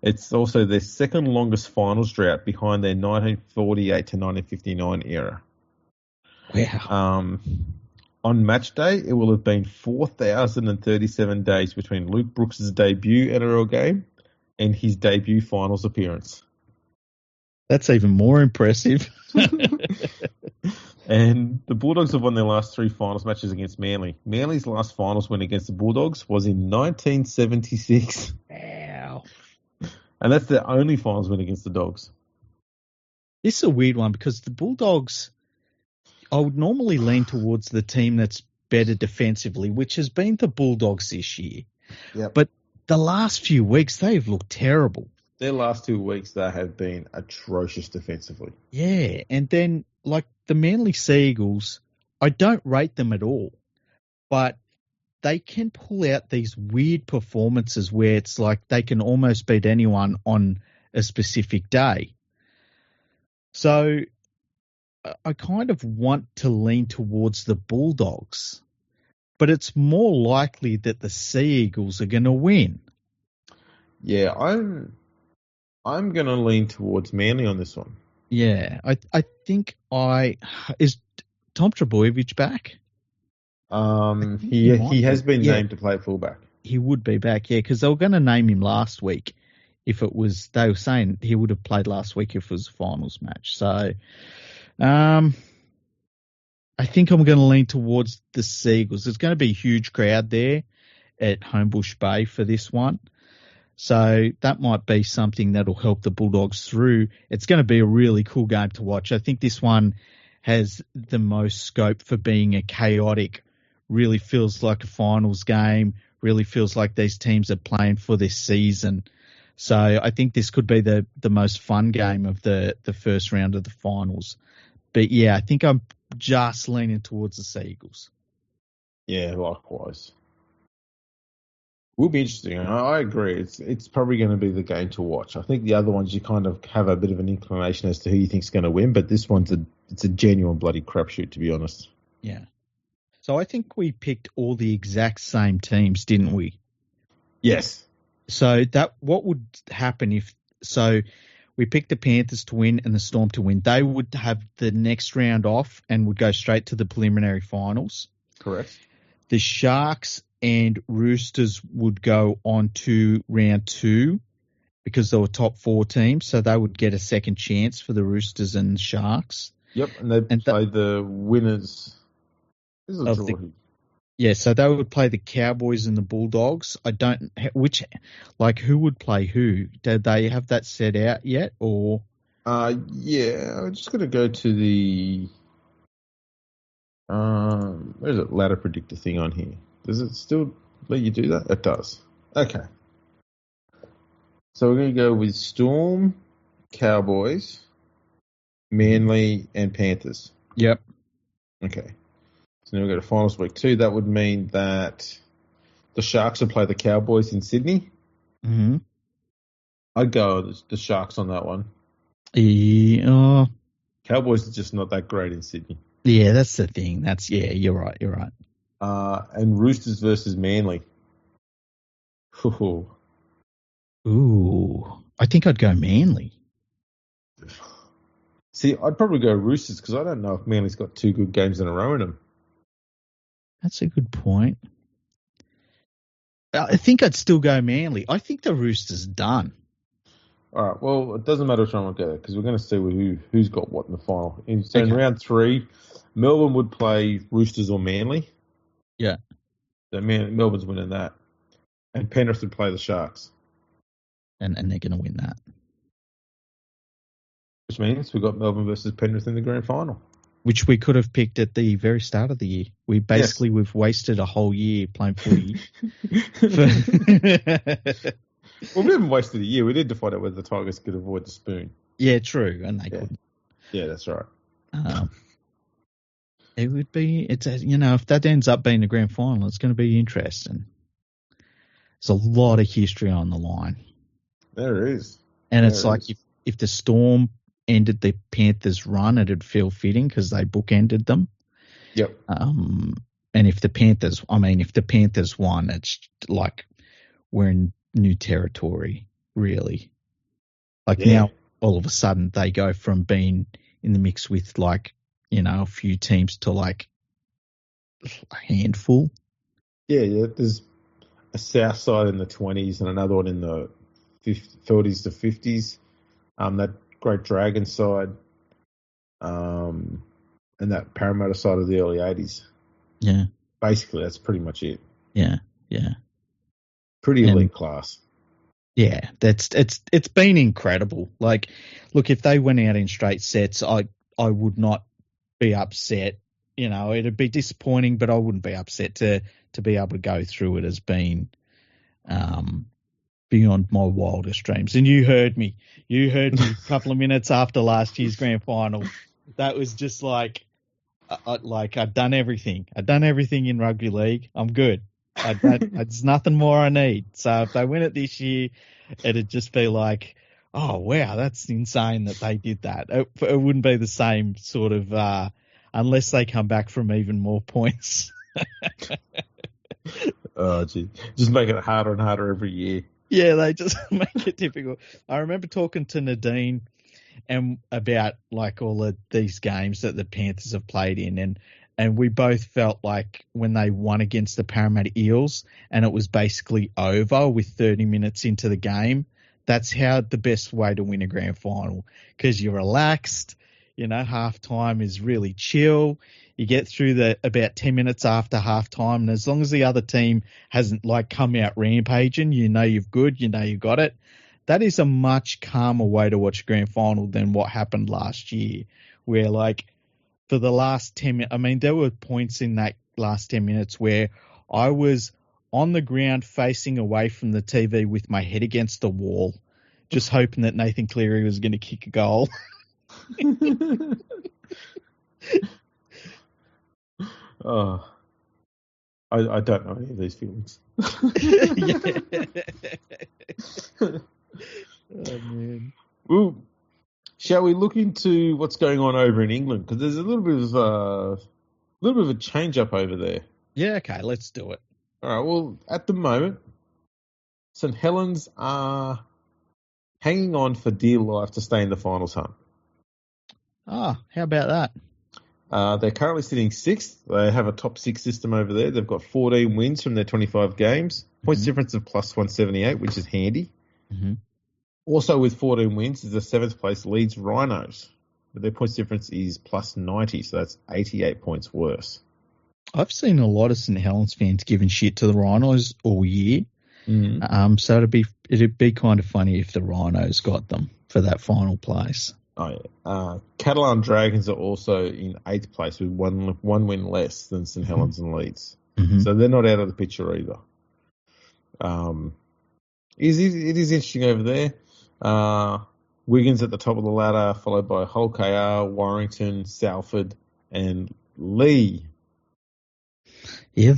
Speaker 1: It's also their second longest finals drought behind their 1948 to 1959 era.
Speaker 2: Wow.
Speaker 1: On match day, it will have been 4,037 days between Luke Brooks' debut NRL game and his debut finals appearance.
Speaker 2: That's even more impressive.
Speaker 1: And the Bulldogs have won their last 3 finals matches against Manly. Manly's last finals win against the Bulldogs was in 1976.
Speaker 2: Wow.
Speaker 1: And that's their only finals win against the Dogs.
Speaker 2: This is a weird one because the Bulldogs, I would normally lean towards the team that's better defensively, which has been the Bulldogs this year.
Speaker 1: Yep.
Speaker 2: But the last few weeks, they've looked terrible.
Speaker 1: Their last 2 weeks, they have been atrocious defensively.
Speaker 2: Yeah, and then like the Manly Sea Eagles, I don't rate them at all, but they can pull out these weird performances where it's like they can almost beat anyone on a specific day. So I kind of want to lean towards the Bulldogs, but it's more likely that the Sea Eagles are going to win.
Speaker 1: Yeah, I'm going to lean towards Manly on this one.
Speaker 2: Yeah, I think is Tom Trbojevic back?
Speaker 1: He has been named to play fullback.
Speaker 2: He would be back, yeah, because they were going to name him last week. If it was, they were saying he would have played last week if it was a finals match. So, I think I'm going to lean towards the Seagulls. There's going to be a huge crowd there at Homebush Bay for this one. So that might be something that'll help the Bulldogs through. It's going to be a really cool game to watch. I think this one has the most scope for being a chaotic, really feels like a finals game, really feels like these teams are playing for this season. So I think this could be the most fun game of the first round of the finals. But yeah, I think I'm just leaning towards the Seagulls.
Speaker 1: Yeah, likewise. Will be interesting. I agree. It's probably going to be the game to watch. I think the other ones you kind of have a bit of an inclination as to who you think's going to win, but this one's it's a genuine bloody crapshoot, to be honest.
Speaker 2: Yeah. So I think we picked all the exact same teams, didn't we?
Speaker 1: Yes.
Speaker 2: So what would happen if we picked the Panthers to win and the Storm to win? They would have the next round off and would go straight to the preliminary finals.
Speaker 1: Correct.
Speaker 2: The Sharks and Roosters would go on to round 2 because they were top 4 teams, so they would get a second chance for the Roosters and Sharks.
Speaker 1: Yep, and they'd play the winners.
Speaker 2: So they would play the Cowboys and the Bulldogs. Who would play who? Did they have that set out yet, or?
Speaker 1: Yeah, I'm just going to go to the there's a ladder predictor thing on here. Does it still let you do that? It does. Okay. So we're going to go with Storm, Cowboys, Manly, and Panthers.
Speaker 2: Yep.
Speaker 1: Okay. So now we go to finals week 2. That would mean that the Sharks will play the Cowboys in Sydney.
Speaker 2: Mm-hmm.
Speaker 1: I'd go the Sharks on that one.
Speaker 2: Yeah.
Speaker 1: Cowboys are just not that great in Sydney.
Speaker 2: Yeah, that's the thing. You're right.
Speaker 1: And Roosters versus Manly.
Speaker 2: Ooh. I think I'd go Manly.
Speaker 1: See, I'd probably go Roosters because I don't know if Manly's got 2 good games in a row in them.
Speaker 2: That's a good point. I think I'd still go Manly. I think the Roosters done.
Speaker 1: All right. Well, it doesn't matter which one we go because we're going to see who's got what in the final. In round 3, Melbourne would play Roosters or Manly.
Speaker 2: Yeah.
Speaker 1: So Melbourne's winning that, and Penrith would play the Sharks.
Speaker 2: And they're going to win that.
Speaker 1: Which means we've got Melbourne versus Penrith in the grand final.
Speaker 2: Which we could have picked at the very start of the year. We've wasted a whole year playing footy.
Speaker 1: Well, we haven't wasted a year. We need to find out whether the Tigers could avoid the spoon.
Speaker 2: Yeah, true, and they couldn't.
Speaker 1: Yeah, that's right.
Speaker 2: It would be. If that ends up being the grand final, it's going to be interesting. There's a lot of history on the line.
Speaker 1: There is,
Speaker 2: and it's like if the Storm ended the Panthers' run, it'd feel fitting because they bookended them.
Speaker 1: Yep.
Speaker 2: And if the Panthers won, it's like we're in new territory, really. Now, all of a sudden, they go from being in the mix with a few teams to a handful.
Speaker 1: Yeah. There's a South side in the 20s and another one in the 30s to 50s. That Great Dragon side, and that Parramatta side of the early 80s.
Speaker 2: Yeah.
Speaker 1: Basically, that's pretty much it.
Speaker 2: Yeah.
Speaker 1: Pretty elite class.
Speaker 2: Yeah, it's been incredible. Look, if they went out in straight sets, I would not be upset. It'd be disappointing, but I wouldn't be upset to be able to go through it as being beyond my wildest dreams. And you heard me a couple of minutes after last year's grand final. That was just I'd done everything. I'd done everything in rugby league. I'm good. There's nothing more I need. So if they win it this year, it'd just be like, oh, wow, that's insane that they did that. It wouldn't be the same sort of, unless they come back from even more points.
Speaker 1: Oh, gee. Just make it harder and harder every year.
Speaker 2: Yeah, they just make it difficult. I remember talking to Nadine and about all of these games that the Panthers have played in, and we both felt like when they won against the Parramatta Eels and it was basically over with 30 minutes into the game, that's the best way to win a grand final, because you're relaxed, halftime is really chill. You get through about 10 minutes after halftime, and as long as the other team hasn't come out rampaging, you've good, you've got it. That is a much calmer way to watch a grand final than what happened last year, where for the last 10 minutes, there were points in that last 10 minutes where I was on the ground facing away from the TV with my head against the wall, just hoping that Nathan Cleary was going to kick a goal.
Speaker 1: Oh, I don't know any of these feelings.
Speaker 2: Oh, man.
Speaker 1: Well, shall we look into what's going on over in England? Because there's a little bit of a change up over there.
Speaker 2: Yeah, okay, let's do it.
Speaker 1: All right. Well, at the moment, St Helens are hanging on for dear life to stay in the finals hunt.
Speaker 2: How about that?
Speaker 1: They're currently sitting 6th. They have a top 6 system over there. They've got 14 wins from their 25 games. Points difference of plus 178, which is handy.
Speaker 2: Mm-hmm.
Speaker 1: Also with 14 wins is the 7th place Leeds Rhinos. But their points difference is plus 90, so that's 88 points worse.
Speaker 2: I've seen a lot of St Helens fans giving shit to the Rhinos all year.
Speaker 1: Mm-hmm.
Speaker 2: So it'd be kind of funny if the Rhinos got them for that final place.
Speaker 1: Oh, yeah. Catalan Dragons are also in 8th place with one win less than St Helens and Leeds.
Speaker 2: Mm-hmm.
Speaker 1: So they're not out of the picture either. It is interesting over there. Wigan's at the top of the ladder, followed by Hull KR, Warrington, Salford, and Lee.
Speaker 2: Yeah,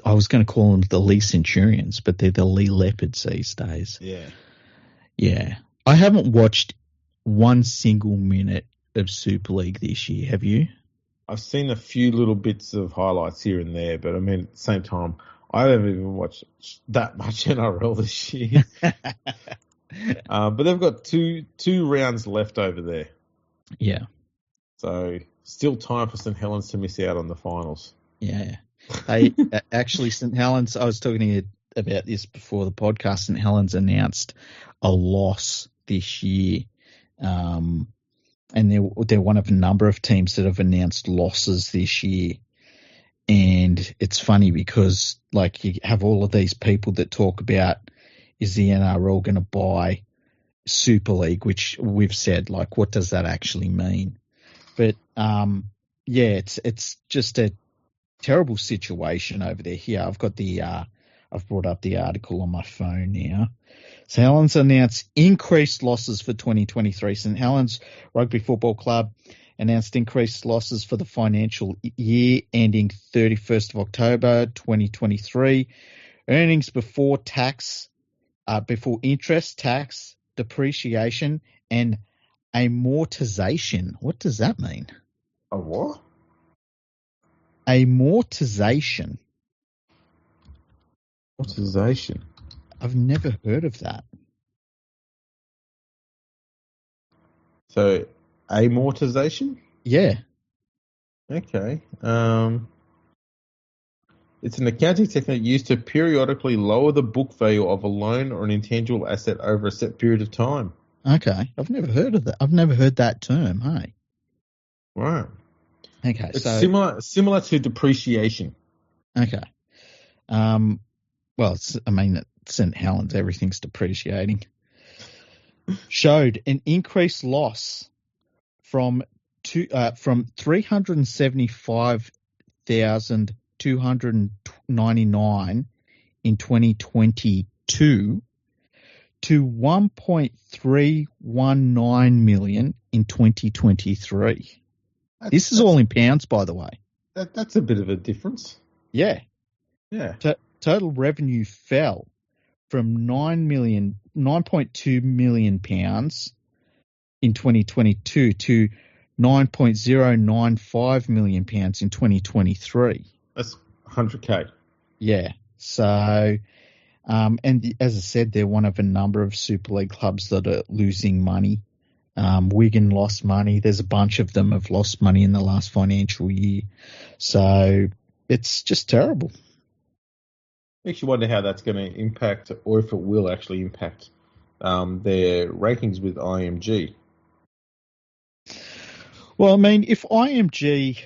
Speaker 2: I was going to call them the Lee Centurions, but they're the Lee Leopards these days.
Speaker 1: Yeah.
Speaker 2: Yeah. I haven't watched one single minute of Super League this year. Have you?
Speaker 1: I've seen a few little bits of highlights here and there, but at the same time, I haven't even watched that much NRL this year. But they've got two rounds left over there.
Speaker 2: Yeah.
Speaker 1: So still time for St Helens to miss out on the finals.
Speaker 2: Yeah. Hey, actually, St. Helens, I was talking to you about this before the podcast. St. Helens announced a loss this year. And they're one of a number of teams that have announced losses this year. And it's funny because, like, you have all of these people that talk about, is the NRL going to buy Super League, which we've said, like, what does that actually mean? But, yeah, it's just a terrible situation over there. Here, I've got I've brought up the article on my phone now. St. Helens announced increased losses for 2023. St. Helens Rugby Football Club announced increased losses for the financial year ending 31st of October 2023. Earnings before tax, before interest, tax, depreciation, and amortization. What does that mean?
Speaker 1: A what?
Speaker 2: Amortization.
Speaker 1: Amortization.
Speaker 2: I've never heard of that.
Speaker 1: So, amortization?
Speaker 2: Yeah.
Speaker 1: Okay. It's an accounting technique used to periodically lower the book value of a loan or an intangible asset over a set period of time.
Speaker 2: Okay. I've never heard of that. I've never heard that term, hey?
Speaker 1: Right.
Speaker 2: Okay.
Speaker 1: It's
Speaker 2: so
Speaker 1: similar to depreciation.
Speaker 2: Okay. Well, at St. Helens, everything's depreciating. Showed an increased loss from 375,299 in 2022 to 1.319 million in 2023. This is all in pounds, by the way.
Speaker 1: That's a bit of a difference.
Speaker 2: Yeah.
Speaker 1: Yeah.
Speaker 2: Total revenue fell from 9.2 million pounds in 2022 to 9.095 million pounds in 2023.
Speaker 1: That's 100K.
Speaker 2: Yeah. So, as I said, they're one of a number of Super League clubs that are losing money. Wigan lost money. There's a bunch of them have lost money in the last financial year. So it's just terrible.
Speaker 1: Makes you wonder how that's going to impact, or if it will actually impact, their rankings with IMG.
Speaker 2: Well, I mean, if IMG,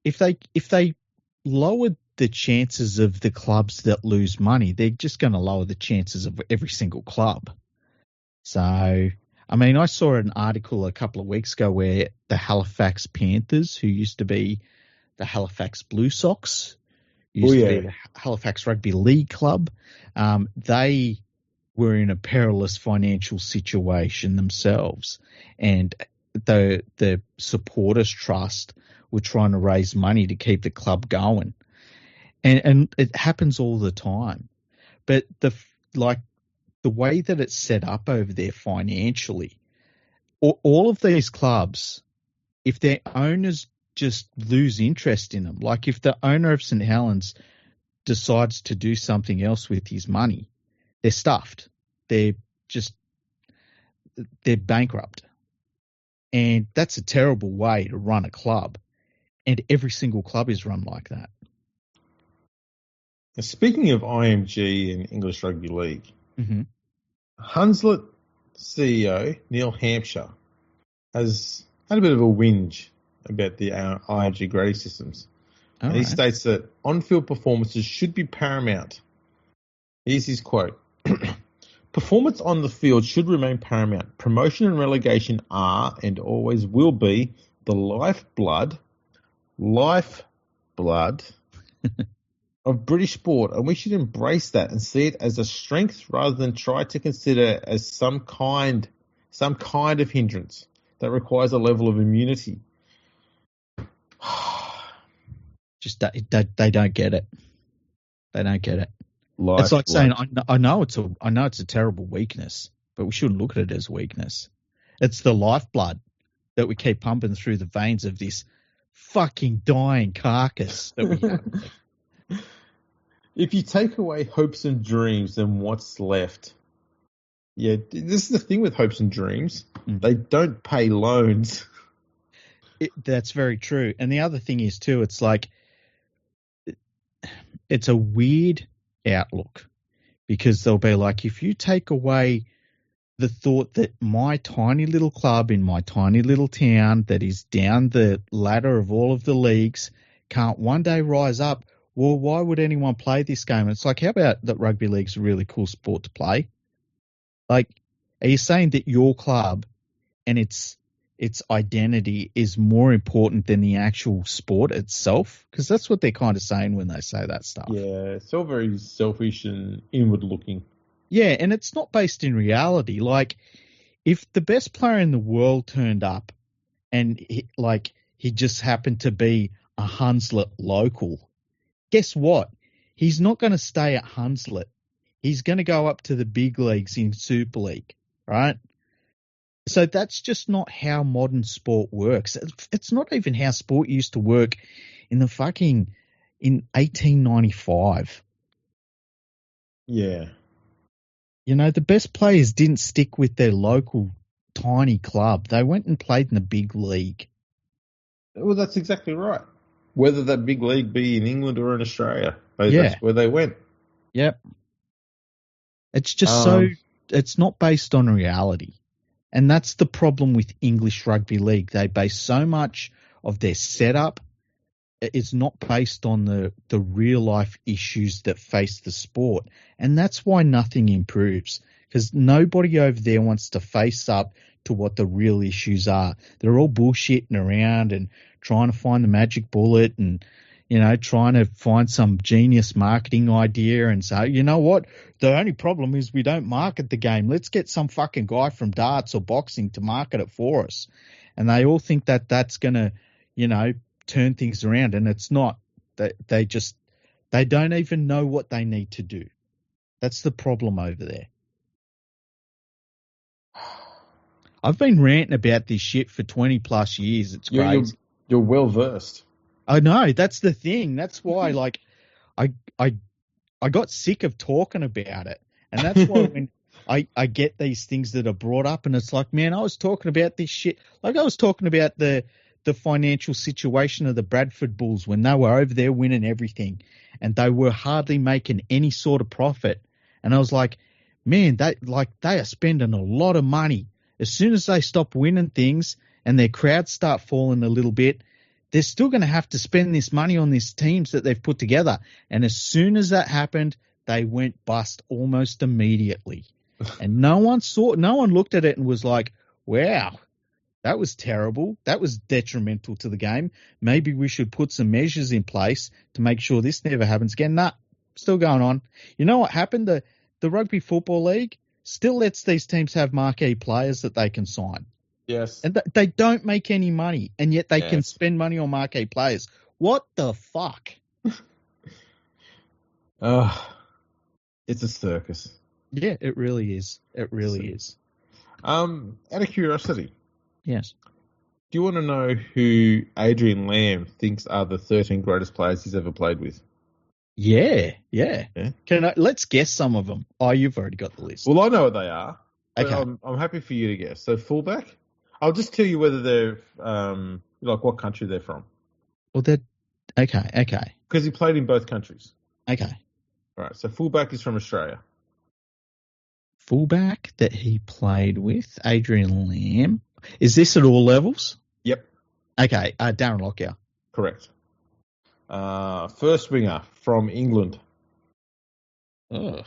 Speaker 2: if they lowered the chances of the clubs that lose money, they're just going to lower the chances of every single club. So, I mean, I saw an article a couple of weeks ago where the Halifax Panthers, who used to be the Halifax Blue Sox, used to be the Halifax Rugby League Club, they were in a perilous financial situation themselves. And the Supporters Trust were trying to raise money to keep the club going. And it happens all the time. But the way that it's set up over there financially, all of these clubs, if their owners just lose interest in them, like if the owner of St. Helens decides to do something else with his money, they're stuffed. They're bankrupt. And that's a terrible way to run a club. And every single club is run like that.
Speaker 1: Now, speaking of IMG and English Rugby League,
Speaker 2: mm-hmm.
Speaker 1: Hunslet CEO Neil Hampshire has had a bit of a whinge about the IMG grading systems. And he states that on-field performances should be paramount. Here's his quote. Performance on the field should remain paramount. Promotion and relegation are and always will be the lifeblood of British sport, and we should embrace that and see it as a strength rather than try to consider it as some kind of hindrance that requires a level of immunity.
Speaker 2: Just they don't get it. They don't get it. It's like saying, I know it's a terrible weakness, but we shouldn't look at it as weakness. It's the lifeblood that we keep pumping through the veins of this fucking dying carcass that we have.
Speaker 1: If you take away hopes and dreams, then what's left? Yeah, this is the thing with hopes and dreams. They don't pay loans.
Speaker 2: That's very true. And the other thing is too, it's like it's a weird outlook because they'll be like, if you take away the thought that my tiny little club in my tiny little town that is down the ladder of all of the leagues can't one day rise up, well, why would anyone play this game? It's like, how about that rugby league's a really cool sport to play? Like, are you saying that your club and its identity is more important than the actual sport itself? Because that's what they're kind of saying when they say that stuff.
Speaker 1: Yeah, it's all very selfish and inward looking.
Speaker 2: Yeah, and it's not based in reality. Like, if the best player in the world turned up and he just happened to be a Hunslet local, guess what? He's not going to stay at Hunslet. He's going to go up to the big leagues in Super League, right? So that's just not how modern sport works. It's not even how sport used to work in 1895.
Speaker 1: Yeah.
Speaker 2: You know, the best players didn't stick with their local tiny club. They went and played in the big league.
Speaker 1: Well, that's exactly right. Whether that big league be in England or in Australia,
Speaker 2: Yeah.
Speaker 1: that's where they went.
Speaker 2: Yep. It's just it's not based on reality. And that's the problem with English rugby league. They base so much of their setup. It's not based on the real life issues that face the sport. And that's why nothing improves, because nobody over there wants to face up to what the real issues are. They're all bullshitting around and trying to find the magic bullet and, you know, trying to find some genius marketing idea and say, you know what, the only problem is we don't market the game. Let's get some fucking guy from darts or boxing to market it for us. And they all think that that's going to, you know, turn things around, and it's not. They don't even know what they need to do. That's the problem over there. I've been ranting about this shit for 20 plus years. It's crazy.
Speaker 1: You're well versed.
Speaker 2: I know, that's the thing. That's why, like, I got sick of talking about it, and that's why when I get these things that are brought up, and it's like, man, I was talking about this shit. Like, I was talking about the financial situation of the Bradford Bulls when they were over there winning everything, and they were hardly making any sort of profit. And I was like, man, they are spending a lot of money. As soon as they stop winning things and their crowds start falling a little bit, they're still going to have to spend this money on these teams that they've put together. And as soon as that happened, they went bust almost immediately. And no one looked at it and was like, wow, that was terrible. That was detrimental to the game. Maybe we should put some measures in place to make sure this never happens again. Nah, still going on. You know what happened? The Rugby Football League still lets these teams have marquee players that they can sign.
Speaker 1: Yes.
Speaker 2: And they don't make any money, and yet they can spend money on marquee players. What the fuck?
Speaker 1: It's a circus.
Speaker 2: Yeah, it really is. It really is.
Speaker 1: Out of curiosity.
Speaker 2: Yes.
Speaker 1: Do you want to know who Adrian Lam thinks are the 13 greatest players he's ever played with?
Speaker 2: Yeah.
Speaker 1: Yeah.
Speaker 2: Let's guess some of them. Oh, you've already got the list.
Speaker 1: Well, I know what they are.
Speaker 2: Okay.
Speaker 1: I'm happy for you to guess. So, fullback. I'll just tell you whether they're like what country they're from.
Speaker 2: Well, they're okay.
Speaker 1: Because he played in both countries.
Speaker 2: Okay.
Speaker 1: All right. So, fullback is from Australia.
Speaker 2: Fullback that he played with, Adrian Lam. Is this at all levels?
Speaker 1: Yep.
Speaker 2: Okay. Darren Lockyer.
Speaker 1: Correct. First winger from England.
Speaker 2: Ugh.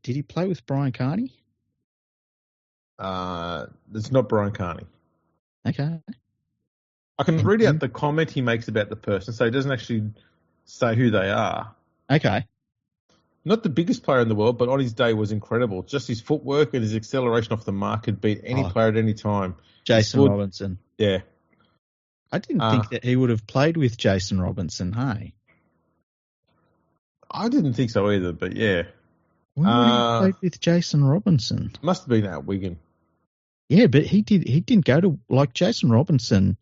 Speaker 2: Did he play with Brian Carney?
Speaker 1: It's not Brian Carney.
Speaker 2: Okay.
Speaker 1: I can read out the comment he makes about the person, so he doesn't actually say who they are.
Speaker 2: Okay.
Speaker 1: Not the biggest player in the world, but on his day was incredible. Just his footwork and his acceleration off the mark could beat any player at any time.
Speaker 2: Jason Robinson.
Speaker 1: Yeah.
Speaker 2: I didn't think that he would have played with Jason Robinson, hey?
Speaker 1: I didn't think so either, but yeah.
Speaker 2: When would he played with Jason Robinson?
Speaker 1: Must have been at Wigan.
Speaker 2: Yeah, but he didn't go to, like, Jason Robinson.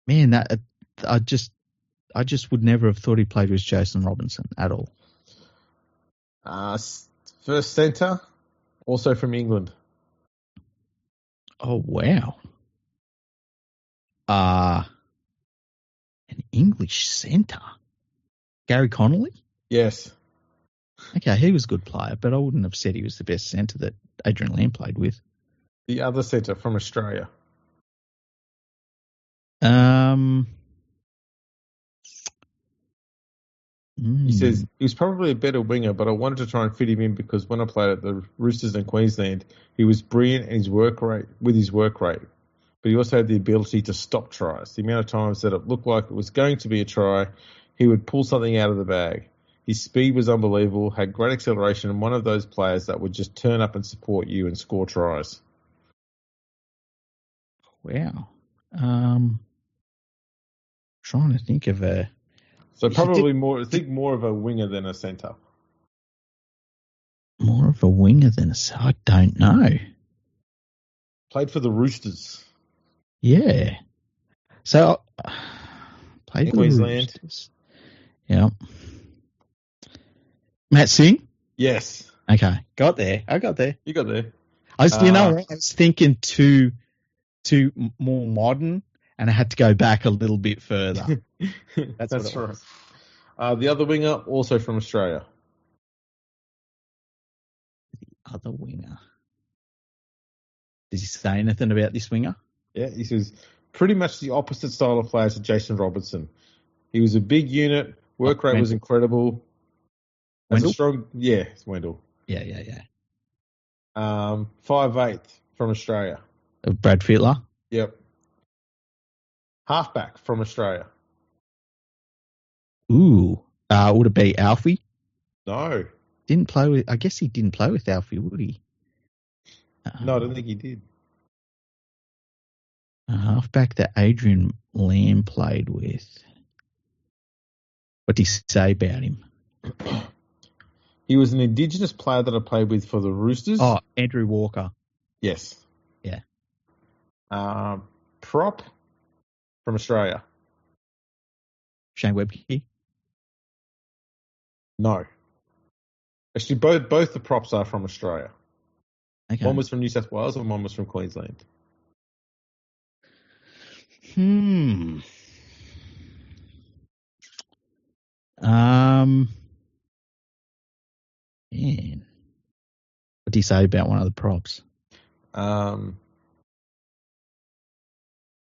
Speaker 2: Man, that I just would never have thought he played with Jason Robinson at all.
Speaker 1: First centre, Also from England.
Speaker 2: Oh, wow. An English centre. Gary Connolly?
Speaker 1: Yes.
Speaker 2: Okay, he was a good player, but I wouldn't have said he was the best centre that Adrian Lam played with.
Speaker 1: The other centre from Australia. He says, he was probably a better winger, but I wanted to try and fit him in because when I played at the Roosters in Queensland, he was brilliant in his work rate, with his work rate. But he also had the ability to stop tries. The amount of times that it looked like it was going to be a try, he would pull something out of the bag. His speed was unbelievable, had great acceleration, and one of those players that would just turn up and support you and score tries.
Speaker 2: Wow. Trying to think of a...
Speaker 1: So probably more of a winger than a centre.
Speaker 2: More of a winger than I don't know.
Speaker 1: Played for the Roosters.
Speaker 2: Yeah. So, played for
Speaker 1: Queensland.
Speaker 2: The Roosters. Yeah. Matt Singh?
Speaker 1: Yes.
Speaker 2: Okay. Got there. I got there.
Speaker 1: You got there.
Speaker 2: I was thinking too more modern, and I had to go back a little bit further.
Speaker 1: That's right. The other winger, also from Australia.
Speaker 2: The other winger. Did he say anything about this winger?
Speaker 1: Yeah, he says pretty much the opposite style of player to Jason Robertson. He was a big unit. Work rate was incredible.
Speaker 2: Wendell?
Speaker 1: It's Wendell.
Speaker 2: Yeah.
Speaker 1: 5'8" from Australia.
Speaker 2: Brad Fittler?
Speaker 1: Yep. Halfback from Australia.
Speaker 2: Ooh. Would it be Alfie?
Speaker 1: No.
Speaker 2: I guess he didn't play with Alfie, would he?
Speaker 1: No, I don't think he did.
Speaker 2: A halfback that Adrian Lam played with. What did he say about him?
Speaker 1: He was an Indigenous player that I played with for the Roosters.
Speaker 2: Oh, Andrew Walker.
Speaker 1: Yes.
Speaker 2: Yeah.
Speaker 1: Prop from Australia.
Speaker 2: Shane Webke?
Speaker 1: No. Actually, both the props are from Australia.
Speaker 2: Okay.
Speaker 1: One was from New South Wales and one was from Queensland.
Speaker 2: Man. What did he say about one of the props?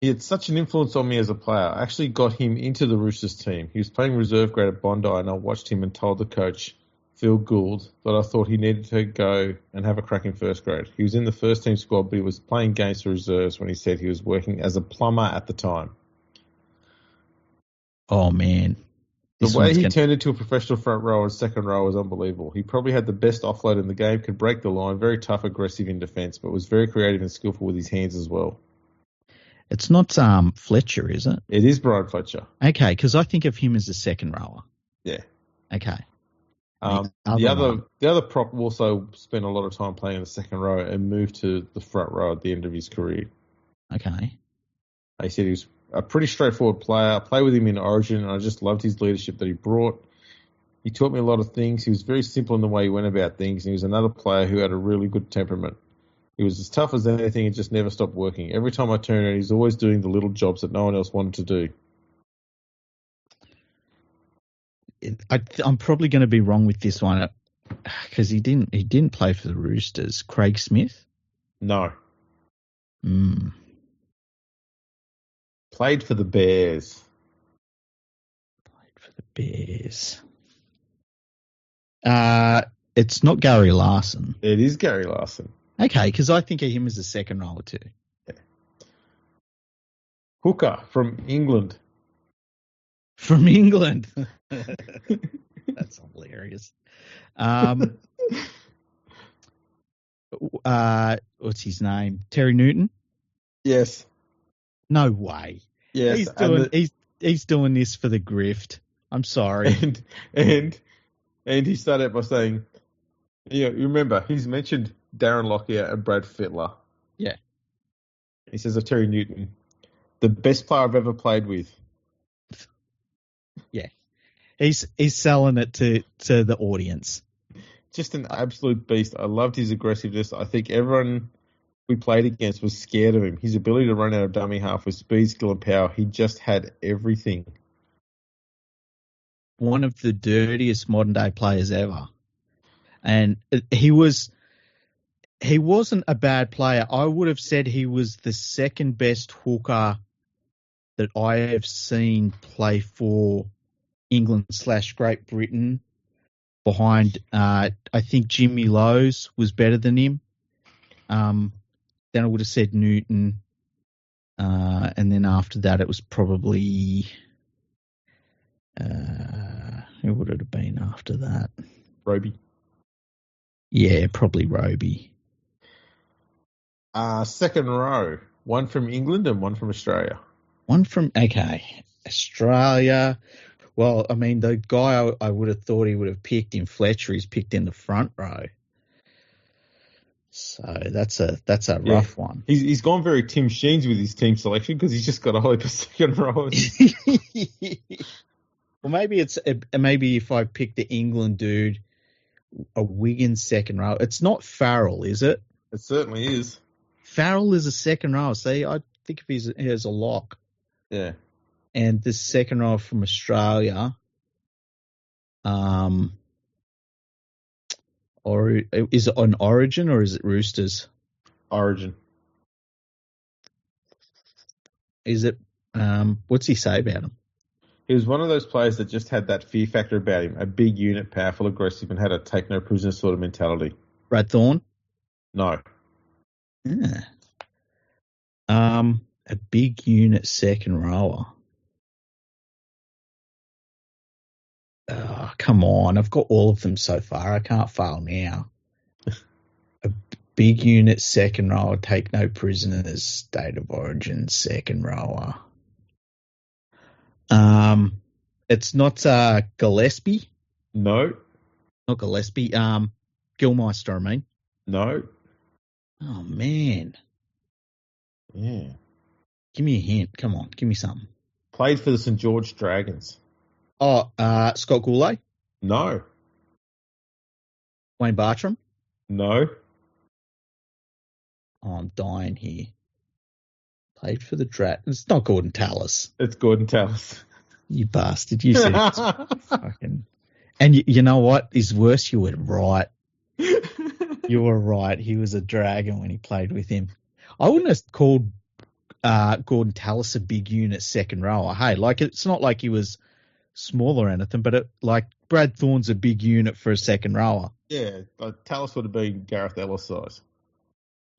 Speaker 1: He had such an influence on me as a player. I actually got him into the Roosters team. He was playing reserve grade at Bondi, and I watched him and told the coach, Phil Gould, that I thought he needed to go and have a crack in first grade. He was in the first team squad, but he was playing games for reserves when he said he was working as a plumber at the time.
Speaker 2: Oh, man.
Speaker 1: The way he turned into a professional front row and second row was unbelievable. He probably had the best offload in the game, could break the line, very tough, aggressive in defence, but was very creative and skillful with his hands as well.
Speaker 2: It's not Fletcher, is it?
Speaker 1: It is Brian Fletcher.
Speaker 2: Okay, because I think of him as a second rower.
Speaker 1: Yeah.
Speaker 2: Okay.
Speaker 1: The other prop also spent a lot of time playing in the second row and moved to the front row at the end of his career.
Speaker 2: Okay.
Speaker 1: He said he was a pretty straightforward player. I played with him in Origin, and I just loved his leadership that he brought. He taught me a lot of things. He was very simple in the way he went about things, and he was another player who had a really good temperament. He was as tough as anything and just never stopped working. Every time I turned around, he's always doing the little jobs that no one else wanted to do.
Speaker 2: I'm probably going to be wrong with this one because he didn't play for the Roosters. Craig Smith?
Speaker 1: No.
Speaker 2: Mm.
Speaker 1: Played for the Bears.
Speaker 2: It's not Gary Larson.
Speaker 1: It is Gary Larson.
Speaker 2: Okay, because I think of him as a second rower too.
Speaker 1: Yeah. Hooker from England.
Speaker 2: From England. That's hilarious. What's his name? Terry Newton?
Speaker 1: Yes.
Speaker 2: No way.
Speaker 1: Yes.
Speaker 2: He's doing this for the grift. I'm sorry.
Speaker 1: And he started out by saying, you remember, he's mentioned Darren Lockyer and Brad Fittler.
Speaker 2: Yeah.
Speaker 1: He says of Terry Newton, the best player I've ever played with.
Speaker 2: Yeah. He's selling it to the audience.
Speaker 1: just an absolute beast. I loved his aggressiveness. I think everyone we played against was scared of him. His ability to run out of dummy half with speed, skill, and power. He just had everything.
Speaker 2: One of the dirtiest modern day players ever. And he wasn't a bad player. I would have said he was the second best hooker that I have seen play for England/Great Britain behind, I think Jimmy Lowe's was better than him. Then I would have said Newton. And then after that, it was probably, who would it have been after that?
Speaker 1: Roby.
Speaker 2: Yeah, probably Roby.
Speaker 1: Second row. One from England and one from Australia.
Speaker 2: Australia. Well, I mean, the guy I would have thought he would have picked in Fletcher, he's picked in the front row. So that's a rough one.
Speaker 1: He's gone very Tim Sheens with his team selection because he's just got a whole heap of second rowers.
Speaker 2: Well, maybe if I pick the England dude, a Wiggins second row. It's not Farrell, is it?
Speaker 1: It certainly is.
Speaker 2: Farrell is a second row. See, I think if he has a lock.
Speaker 1: Yeah.
Speaker 2: And the second row from Australia, or is it on Origin or is it Roosters?
Speaker 1: Origin.
Speaker 2: Is it? What's he say about him?
Speaker 1: He was one of those players that just had that fear factor about him. A big unit, powerful, aggressive, and had a take no prisoner sort of mentality.
Speaker 2: Brad Thorne?
Speaker 1: No.
Speaker 2: Yeah. A big unit second rower. Oh, come on. I've got all of them so far. I can't fail now. A big unit second rower, take no prisoners, state of origin second rower. It's not Gillespie.
Speaker 1: No.
Speaker 2: Not Gillespie. Gilmeister, I mean.
Speaker 1: No.
Speaker 2: Oh, man.
Speaker 1: Yeah.
Speaker 2: Give me a hint. Come on. Give me something.
Speaker 1: Played for the St. George Dragons.
Speaker 2: Oh, Scott Goulet?
Speaker 1: No.
Speaker 2: Wayne Bartram?
Speaker 1: No.
Speaker 2: Oh, I'm dying here. Played for the Dragons. It's not Gordon Tallis.
Speaker 1: It's Gordon Tallis.
Speaker 2: You bastard. You said it's fucking... And you know what is worse? You were right. You were right. He was a Dragon when he played with him. I wouldn't have called Gordon Tallis a big unit second rower. Hey, like it's not like he was small or anything, but like Brad Thorne's a big unit for a second rower.
Speaker 1: Yeah, Tallis would have been Gareth Ellis size.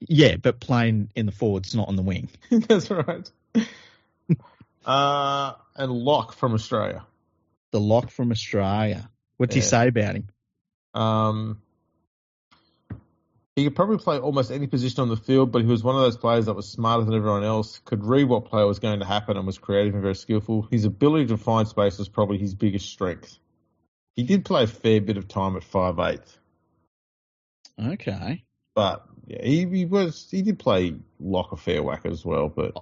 Speaker 2: Yeah, but playing in the forwards, not on the wing.
Speaker 1: That's right. And Locke from Australia.
Speaker 2: The Lock from Australia. What's he say about him?
Speaker 1: He could probably play almost any position on the field, but he was one of those players that was smarter than everyone else, could read what play was going to happen and was creative and very skillful. His ability to find space was probably his biggest strength. He did play a fair bit of time at 5'8".
Speaker 2: Okay.
Speaker 1: But yeah, he did play Lock a fair whack as well. But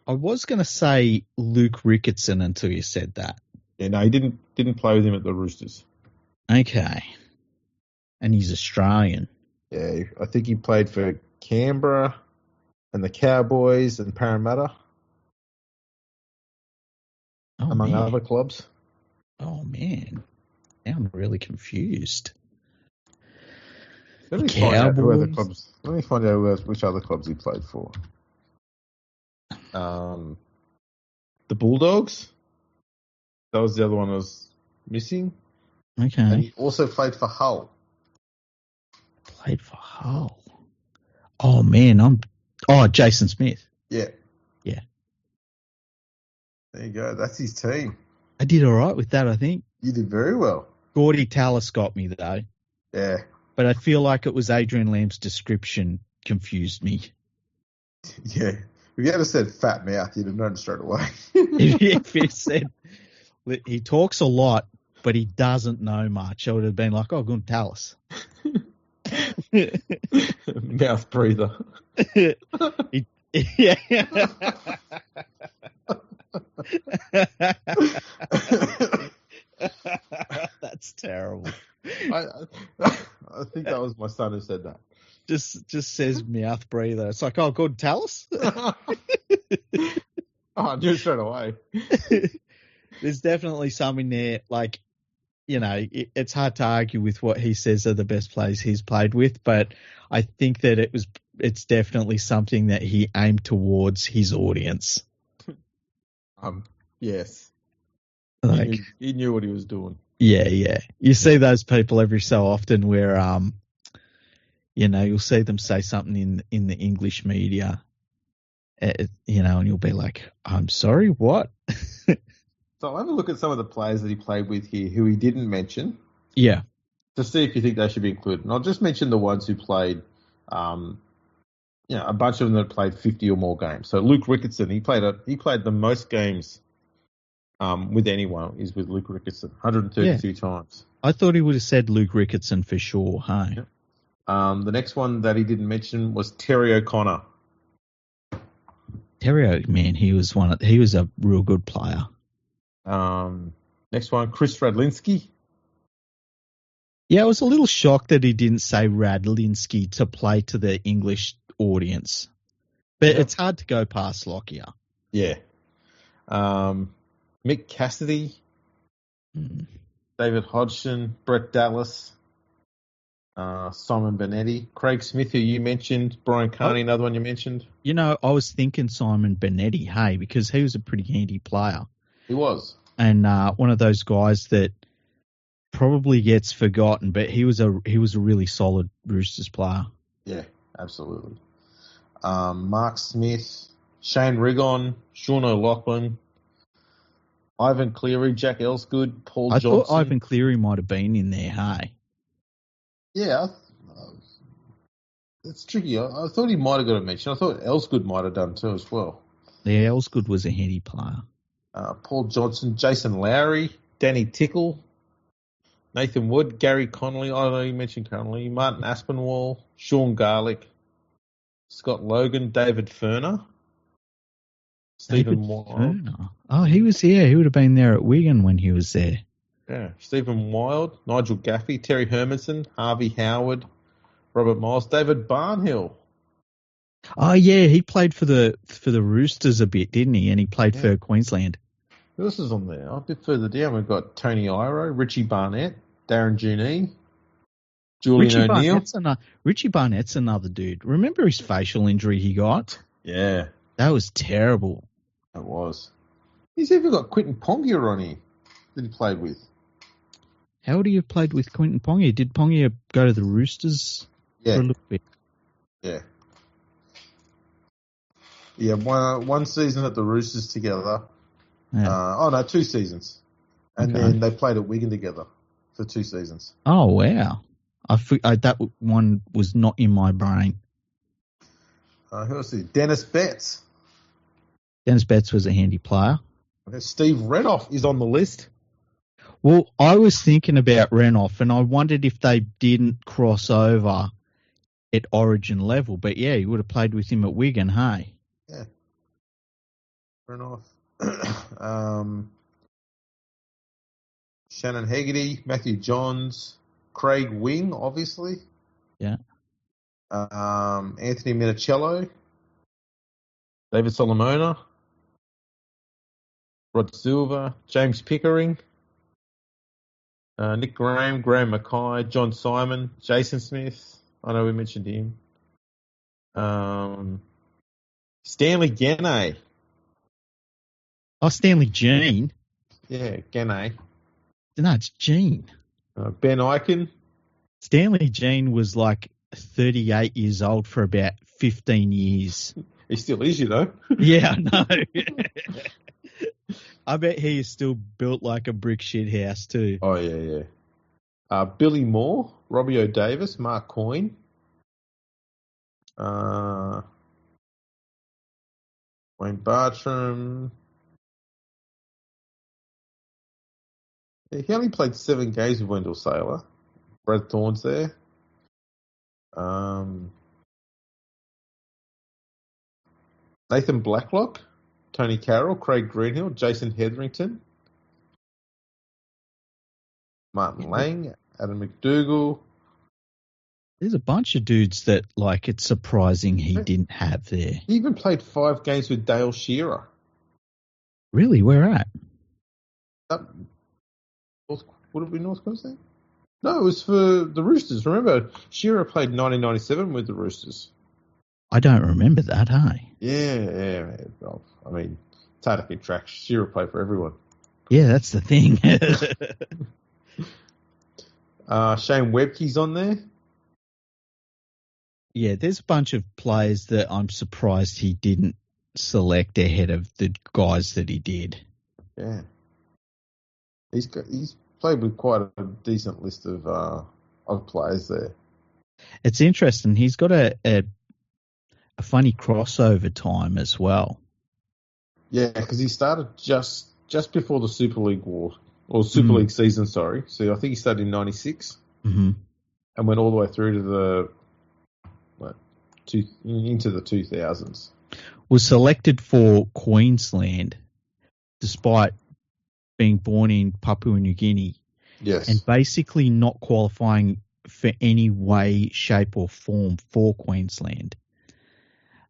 Speaker 2: I was going to say Luke Ricketson until you said that.
Speaker 1: Yeah, no, he didn't play with him at the Roosters.
Speaker 2: Okay. And he's Australian.
Speaker 1: Yeah, I think he played for Canberra and the Cowboys and Parramatta, among other clubs.
Speaker 2: Oh, man. Now I'm really confused.
Speaker 1: Let me find out which other clubs he played for. The Bulldogs. That was the other one I was missing.
Speaker 2: Okay.
Speaker 1: And he also played for Hull.
Speaker 2: Played for Hull. Oh, man. Jason Smith.
Speaker 1: Yeah.
Speaker 2: Yeah.
Speaker 1: There you go. That's his team.
Speaker 2: I did all right with that, I think.
Speaker 1: You did very well.
Speaker 2: Gordy Tallis got me, though.
Speaker 1: Yeah.
Speaker 2: But I feel like it was Adrian Lam's description confused me.
Speaker 1: Yeah. If you had said fat mouth, you'd have known straight away.
Speaker 2: If he said he talks a lot, but he doesn't know much, I would have been like, oh, good Tallis.
Speaker 1: Mouth breather.
Speaker 2: Yeah. That's terrible.
Speaker 1: I think that was my son who said that.
Speaker 2: Just says mouth breather. It's like, oh, good, tell us.
Speaker 1: I knew straight away.
Speaker 2: There's definitely something there. Like, it's hard to argue with what he says are the best players he's played with, but I think that it's definitely something that he aimed towards his audience.
Speaker 1: Yes.
Speaker 2: Like,
Speaker 1: he knew what he was doing.
Speaker 2: Yeah. You see those people every so often where, you'll see them say something in the English media, and you'll be like, I'm sorry, what?
Speaker 1: So I'll have a look at some of the players that he played with here who he didn't mention.
Speaker 2: Yeah.
Speaker 1: To see if you think they should be included. And I'll just mention the ones who played, a bunch of them that played 50 or more games. So Luke Ricketson, he played the most games with anyone is with Luke Ricketson, 132 times.
Speaker 2: I thought he would have said Luke Ricketson for sure, hey?
Speaker 1: Yeah. The next one that he didn't mention was Terry O'Connor.
Speaker 2: Terry, man, he was a real good player.
Speaker 1: Next one, Chris Radlinski.
Speaker 2: Yeah, I was a little shocked that he didn't say Radlinski to play to the English audience. But It's hard to go past Lockyer.
Speaker 1: Yeah. Mick Cassidy, David Hodgson, Brett Dallas, Simon Benetti, Craig Smith, who you mentioned, Brian Carney, another one you mentioned.
Speaker 2: I was thinking Simon Benetti, hey, because he was a pretty handy player.
Speaker 1: He was.
Speaker 2: And one of those guys that probably gets forgotten, but he was a really solid Roosters player.
Speaker 1: Yeah, absolutely. Mark Smith, Shane Rigon, Sean O'Loughlin, Ivan Cleary, Jack Elsgood, Paul Johnson.
Speaker 2: I thought Ivan Cleary might have been in there, hey?
Speaker 1: Yeah, it's tricky. I thought he might have got a mention. I thought Elsgood might have done too as well.
Speaker 2: Yeah, Elsgood was a handy player.
Speaker 1: Paul Johnson, Jason Lowry, Danny Tickle, Nathan Wood, Gary Connolly. I know you mentioned Connolly. Martin Aspinwall, Sean Garlick, Scott Logan, David Ferner, Stephen Wild.
Speaker 2: Oh, he was here. He would have been there at Wigan when he was there.
Speaker 1: Yeah, Stephen Wild, Nigel Gaffey, Terry Hermanson, Harvey Howard, Robert Miles, David Barnhill.
Speaker 2: Oh yeah, he played for the Roosters a bit, didn't he? And he played for Queensland.
Speaker 1: Who else is on there? A bit further down, we've got Tony Iro, Richie Barnett, Darren Junee, Julian O'Neill.
Speaker 2: Richie Barnett's another dude. Remember his facial injury he got?
Speaker 1: Yeah.
Speaker 2: That was terrible.
Speaker 1: That was. He's even got Quinton Pongia on here that he played with.
Speaker 2: How would he have played with Quinton Pongia? Did Pongia go to the Roosters for a little bit?
Speaker 1: Yeah. Yeah, one season at the Roosters together. Yeah. 2 seasons. And then they played at Wigan together for 2 seasons.
Speaker 2: Oh, wow. That one was not in my brain.
Speaker 1: Who else is Dennis Betts.
Speaker 2: Dennis Betts was a handy player.
Speaker 1: Okay, Steve Renouf is on the list.
Speaker 2: Well, I was thinking about Renouf, and I wondered if they didn't cross over at Origin level. But, yeah, you would have played with him at Wigan, hey?
Speaker 1: Yeah. Renouf. Shannon Hegarty, Matthew Johns, Craig Wing, obviously.
Speaker 2: Yeah.
Speaker 1: Anthony Minicello, David Solomona, Rod Silver, James Pickering, Nick Graham, Graham Mackay, John Simon, Jason Smith. I know we mentioned him. Stanley Gennay.
Speaker 2: Oh, Stanley Jean.
Speaker 1: Yeah, Gennay.
Speaker 2: No, it's Jean.
Speaker 1: Ben Eichen.
Speaker 2: Stanley Jean was like 38 years old for about 15 years.
Speaker 1: He still is, you know.
Speaker 2: Yeah, I know. I bet he is still built like a brick shit house too.
Speaker 1: Oh, yeah. Billy Moore, Robbie O'Davis, Mark Coyne. Wayne Bartram. Yeah, he only played 7 games with Wendell Sailor. Brad Thorne's there. Nathan Blacklock, Tony Carroll, Craig Greenhill, Jason Hetherington, Martin Lang, Adam McDougall,
Speaker 2: There's a bunch of dudes that, like, it's surprising he didn't have there.
Speaker 1: He even played 5 games with Dale Shearer.
Speaker 2: Really? Where at?
Speaker 1: Would it be North Queensland? No, it was for the Roosters. Remember, Shearer played 1997 with the Roosters.
Speaker 2: I don't remember that, hey?
Speaker 1: Yeah. Well, I mean, it's hard to keep track. Shearer played for everyone.
Speaker 2: Yeah, that's the thing.
Speaker 1: Shane Webke's on there.
Speaker 2: Yeah, there's a bunch of players that I'm surprised he didn't select ahead of the guys that he did.
Speaker 1: Yeah. He's played with quite a decent list of players there.
Speaker 2: It's interesting. He's got a funny crossover time as well.
Speaker 1: Yeah, because he started just before the Super League war, or Super League season, sorry. So I think he started in 96 and went all the way through to into the 2000s.
Speaker 2: Was selected for Queensland despite being born in Papua New Guinea.
Speaker 1: Yes.
Speaker 2: And basically not qualifying for any way, shape or form for Queensland.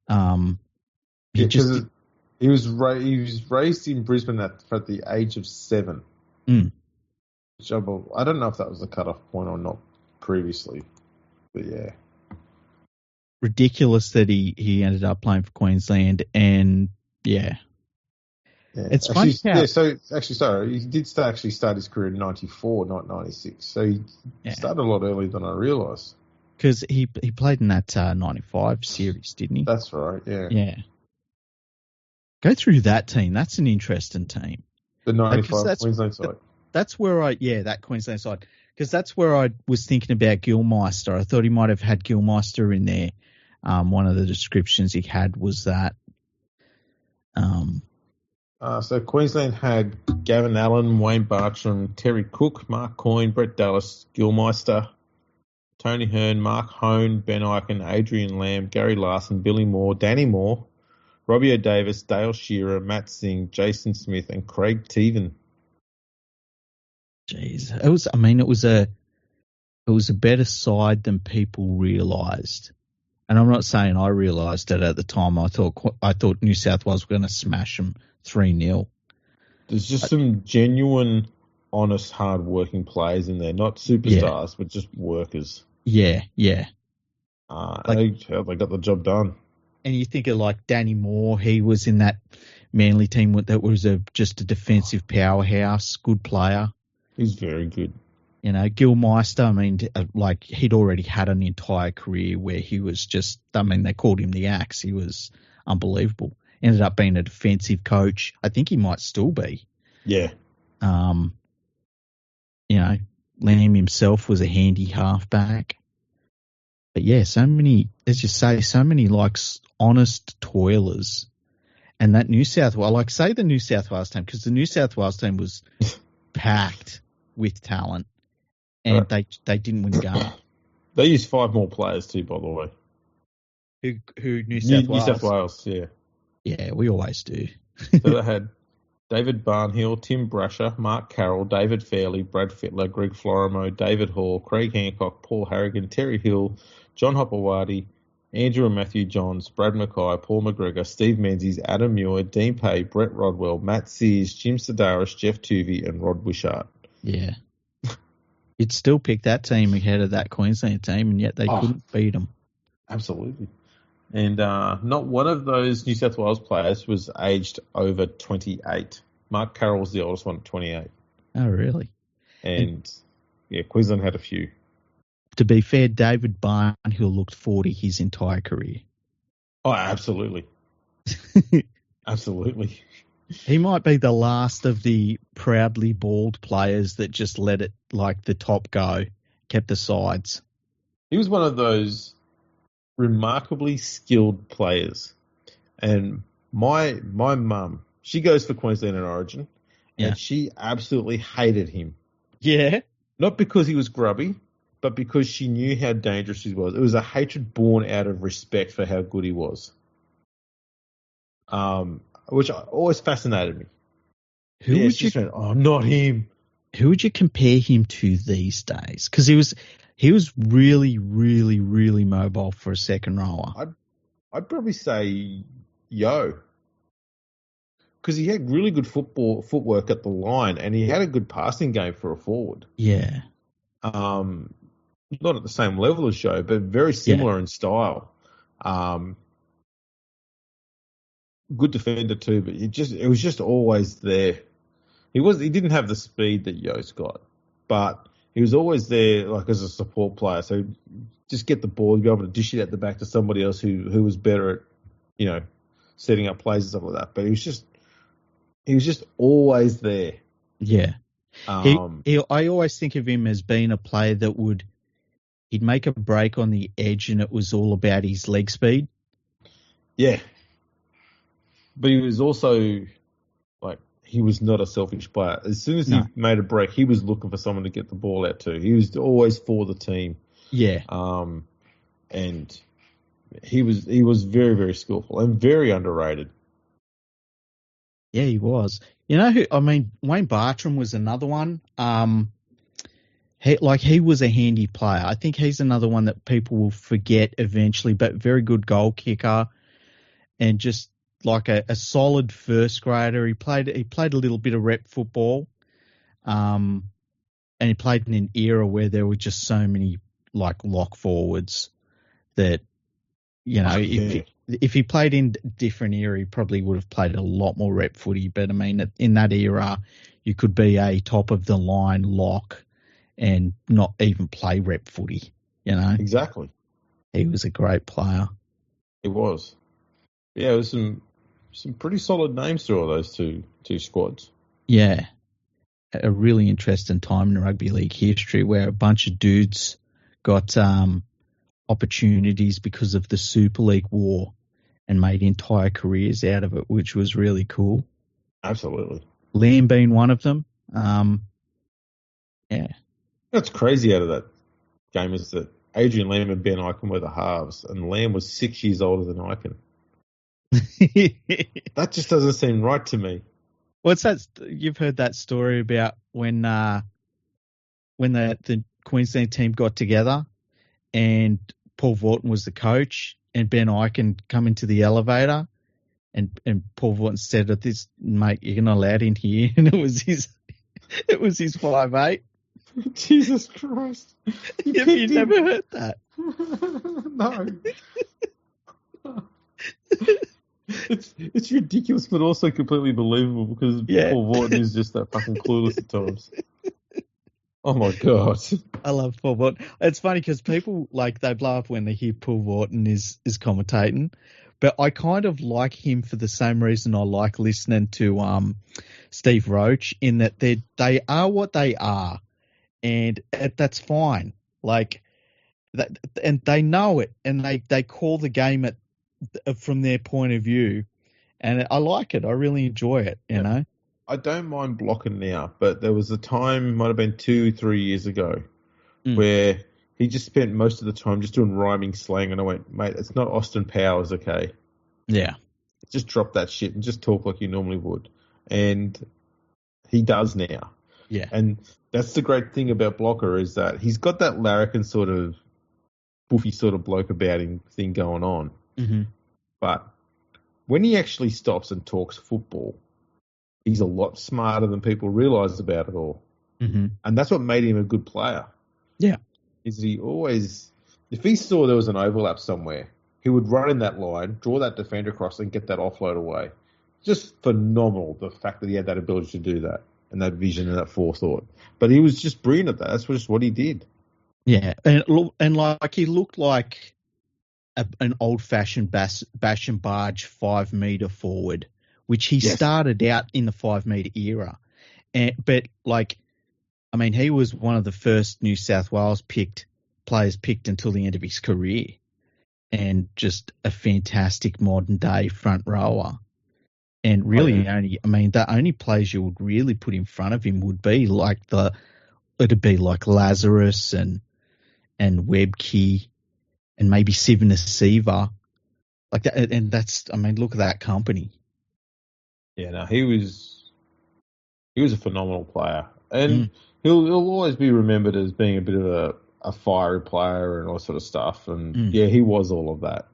Speaker 2: He
Speaker 1: was raised in Brisbane at the age of 7. Which I don't know if that was the cutoff point or not previously, but yeah.
Speaker 2: Ridiculous that he ended up playing for Queensland, and yeah. It's funny how...
Speaker 1: sorry, he did start his career in 94, not 96. So he started a lot earlier than I realised.
Speaker 2: Because he played in that 95 series, didn't he?
Speaker 1: That's right, yeah.
Speaker 2: Yeah. Go through that team. That's an interesting team.
Speaker 1: The 95 Queensland side.
Speaker 2: That's where that Queensland side. Because that's where I was thinking about Gilmeister. I thought he might have had Gilmeister in there. One of the descriptions he had was that.
Speaker 1: So Queensland had Gavin Allen, Wayne Bartram, Terry Cook, Mark Coyne, Brett Dallas, Gilmeister, Tony Hearn, Mark Hone, Ben Eichen, Adrian Lamb, Gary Larson, Billy Moore, Danny Moore, Robbie O'Davis, Dale Shearer, Matt Singh, Jason Smith, and Craig Teven.
Speaker 2: Jeez, it was a better side than people realised. And I'm not saying I realised it at the time. I thought New South Wales were going to smash them 3-0.
Speaker 1: There's just some genuine, honest, hard-working players in there. Not superstars, but just workers.
Speaker 2: Yeah.
Speaker 1: They got the job done.
Speaker 2: And you think of like Danny Moore, he was in that Manly team that was just a defensive powerhouse, good player.
Speaker 1: He's very good.
Speaker 2: You know, Gilmeister, I mean, like he'd already had an entire career where he was just, I mean, they called him the Axe. He was unbelievable. Ended up being a defensive coach. I think he might still be.
Speaker 1: Yeah.
Speaker 2: You know, Lamb himself was a handy halfback. But yeah, so many, as you say, so many like honest toilers. And that New South Wales, like say the New South Wales team, because the New South Wales team was packed with talent. And they didn't win a game.
Speaker 1: They used 5 more players too, by the way.
Speaker 2: Who New South Wales?
Speaker 1: New South Wales, yeah.
Speaker 2: Yeah, we always do.
Speaker 1: So they had David Barnhill, Tim Brasher, Mark Carroll, David Fairley, Brad Fittler, Greg Florimo, David Hall, Craig Hancock, Paul Harrigan, Terry Hill, John Hopewadi, Andrew and Matthew Johns, Brad Mackay, Paul McGregor, Steve Menzies, Adam Muir, Dean Pay, Brett Rodwell, Matt Sears, Jim Sedaris, Jeff Tuvey, and Rod Wishart.
Speaker 2: Yeah. You'd still pick that team ahead of that Queensland team, and yet they couldn't beat them.
Speaker 1: Absolutely. And not one of those New South Wales players was aged over 28. Mark Carroll was the oldest one at 28.
Speaker 2: Oh, really?
Speaker 1: And Queensland had a few.
Speaker 2: To be fair, David Barnhill looked 40 his entire career.
Speaker 1: Oh, absolutely. Absolutely.
Speaker 2: He might be the last of the proudly bald players that just let it like the top go, kept the sides.
Speaker 1: He was one of those remarkably skilled players. And my mum, she goes for Queensland and Origin, and she absolutely hated him.
Speaker 2: Yeah.
Speaker 1: Not because he was grubby, but because she knew how dangerous he was. It was a hatred born out of respect for how good he was. Which always fascinated me.
Speaker 2: Not him. Who would you compare him to these days? Because he was He was really, really, really mobile for a second rower.
Speaker 1: I'd probably say Yo, because he had really good footwork at the line, and he had a good passing game for a forward.
Speaker 2: Yeah.
Speaker 1: Not at the same level as Yo, but very similar in style. Good defender too, but it was just always there. He didn't have the speed that Yo's got, but he was always there, like as a support player. So just get the ball, be able to dish it at the back to somebody else who was better at, setting up plays and stuff like that. But he was just always there.
Speaker 2: Yeah. I always think of him as being a player that he'd make a break on the edge, and it was all about his leg speed.
Speaker 1: Yeah. But he was also, he was not a selfish player. As soon as he made a break, he was looking for someone to get the ball out to. He was always for the team.
Speaker 2: Yeah.
Speaker 1: And he was very, very skillful and very underrated.
Speaker 2: Yeah, he was. Wayne Bartram was another one. He was a handy player. I think he's another one that people will forget eventually, but very good goal kicker and just like a solid first grader. He played a little bit of rep football, and he played in an era where there were just so many lock forwards that if he played in a different era, he probably would have played a lot more rep footy. But I mean, in that era, you could be a top of the line lock and not even play rep footy.
Speaker 1: Exactly.
Speaker 2: He was a great player.
Speaker 1: It was. Yeah, it was some pretty solid names through all those two squads.
Speaker 2: Yeah. A really interesting time in rugby league history where a bunch of dudes got opportunities because of the Super League war and made entire careers out of it, which was really cool.
Speaker 1: Absolutely.
Speaker 2: Lam being one of them. Yeah.
Speaker 1: That's crazy out of that game is that Adrian Lam and Ben Ikin were the halves, and Lam was 6 years older than Ikin. That just doesn't seem right to me.
Speaker 2: What's that? You've heard that story about when the Queensland team got together and Paul Vaughton was the coach and Ben Ikin come into the elevator and Paul Vaughton said, "This mate, you're not allowed in here," and it was his 5'8".
Speaker 1: Jesus Christ!
Speaker 2: Have you never heard that?
Speaker 1: No. It's ridiculous, but also completely believable because Paul Vaughton is just that fucking clueless at times. Oh my God.
Speaker 2: I love Paul Vaughton. It's funny because people they blow up when they hear Paul Vaughton is commentating, but I kind of like him for the same reason I like listening to Steve Roach, in that they are what they are, and that's fine. And they know it, and they call the game from their point of view, and I like it. I really enjoy it, you know.
Speaker 1: I don't mind blocking now, but there was a time, might have been 2-3 years ago, where he just spent most of the time just doing rhyming slang, and I went, mate, it's not Austin Powers, okay?
Speaker 2: Yeah.
Speaker 1: Just drop that shit and just talk like you normally would. And he does now.
Speaker 2: Yeah.
Speaker 1: And that's the great thing about Blocker is that he's got that larrikin sort of boofy sort of bloke about him thing going on.
Speaker 2: Mm-hmm.
Speaker 1: But when he actually stops and talks football, he's a lot smarter than people realise about it all.
Speaker 2: Mm-hmm.
Speaker 1: And that's what made him a good player.
Speaker 2: Yeah.
Speaker 1: Is he always, if he saw there was an overlap somewhere, he would run in that line, draw that defender across and get that offload away. Just phenomenal, the fact that he had that ability to do that and that vision and that forethought. But he was just brilliant at that. That's just what he did.
Speaker 2: Yeah. And he looked like an old-fashioned bash and barge 5 metre forward, which he started out in the 5 metre era. But he was one of the first New South Wales players picked until the end of his career, and just a fantastic modern day front rower. And really, the only players you would really put in front of him would be it'd be like Lazarus and Webke and maybe Sivana Siva, like that. And that's, look at that company.
Speaker 1: Yeah, no, he was a phenomenal player, and he'll always be remembered as being a bit of a fiery player and all sort of stuff. And yeah, he was all of that.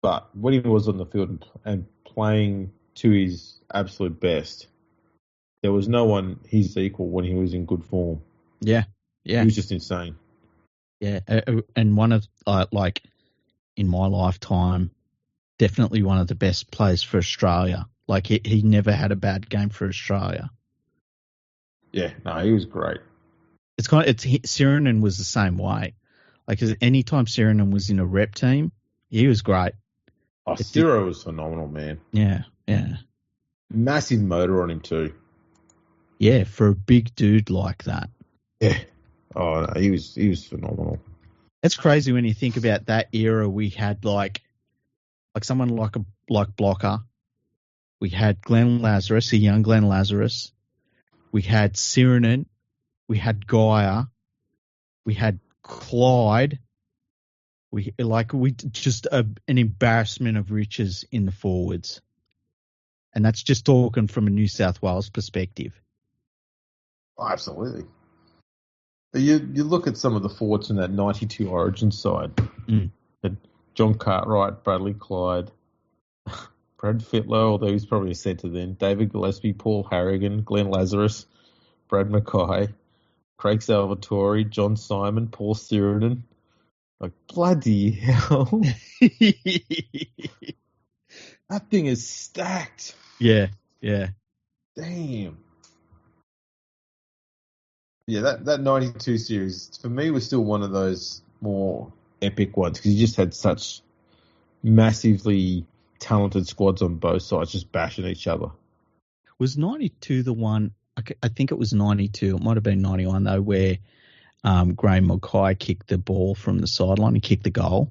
Speaker 1: But when he was on the field and playing to his absolute best, there was no one his equal when he was in good form.
Speaker 2: Yeah.
Speaker 1: He was just insane.
Speaker 2: Yeah, and one of, like, in my lifetime, definitely one of the best players for Australia. Like, he never had a bad game for Australia.
Speaker 1: Yeah, no, he was great.
Speaker 2: Sirenen was the same way. Like, any time Sirenen was in a rep team, he was great.
Speaker 1: Oh, Ciro was phenomenal, man.
Speaker 2: Yeah.
Speaker 1: Massive motor on him too.
Speaker 2: Yeah, for a big dude like that.
Speaker 1: Yeah. Oh, no, he was phenomenal.
Speaker 2: It's crazy when you think about that era. We had like someone like Blocker. We had Glenn Lazarus, a young Glenn Lazarus. We had Sirenen. We had Gaia. We had Clyde. We just an embarrassment of riches in the forwards, and that's just talking from a New South Wales perspective.
Speaker 1: Oh, absolutely. You look at some of the forwards in that 92 Origin side. John Cartwright, Bradley Clyde, Brad Fittler, although he's probably a centre then, David Gillespie, Paul Harrigan, Glenn Lazarus, Brad Mackay, Craig Salvatore, John Simon, Paul Sirenen. Like, bloody hell. That thing is stacked.
Speaker 2: Yeah.
Speaker 1: Damn. Yeah, that 92 series, for me, was still one of those more epic ones because you just had such massively talented squads on both sides just bashing each other.
Speaker 2: Was 92 the one? I think it was 92. It might have been 91, though, where Graham Mackay kicked the ball from the sideline. He kicked the goal.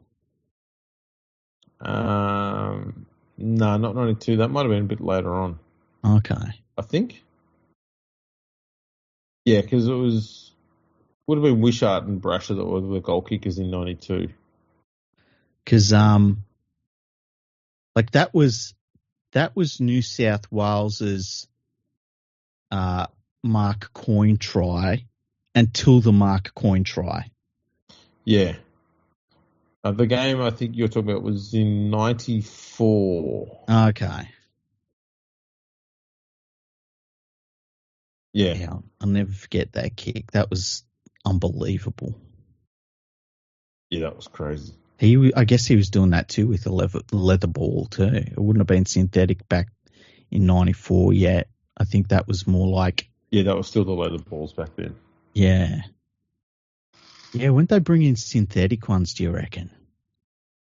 Speaker 1: No, not 92. That might have been a bit later on.
Speaker 2: Okay.
Speaker 1: I think. Yeah, because would have been Wishart and Brasher that were the goal kickers in 92.
Speaker 2: Because that was New South Wales's Mark Coyne try until the Mark Coyne try.
Speaker 1: Yeah. The game I think you're talking about was in 94.
Speaker 2: Okay.
Speaker 1: Yeah.
Speaker 2: I'll never forget that kick. That was unbelievable.
Speaker 1: Yeah, that was crazy.
Speaker 2: I guess he was doing that too with a leather ball too. It wouldn't have been synthetic back in 94 yet. I think that was more like...
Speaker 1: Yeah, that was still the leather balls back then.
Speaker 2: Yeah. Yeah, wouldn't they bring in synthetic ones, do you reckon?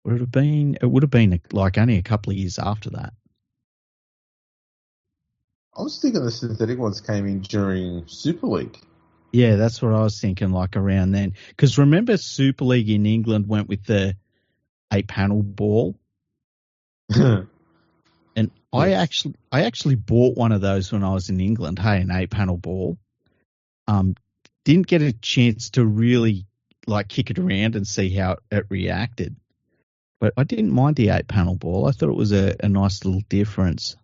Speaker 2: It would have been like only a couple of years after that.
Speaker 1: I was thinking the synthetic ones came in during Super League.
Speaker 2: Yeah, that's what I was thinking, like around then. Because remember Super League in England went with the 8-panel ball? And yes. I actually bought one of those when I was in England. Hey, an 8-panel ball. Didn't get a chance to really like kick it around and see how it reacted. But I didn't mind the 8-panel ball. I thought it was a nice little difference.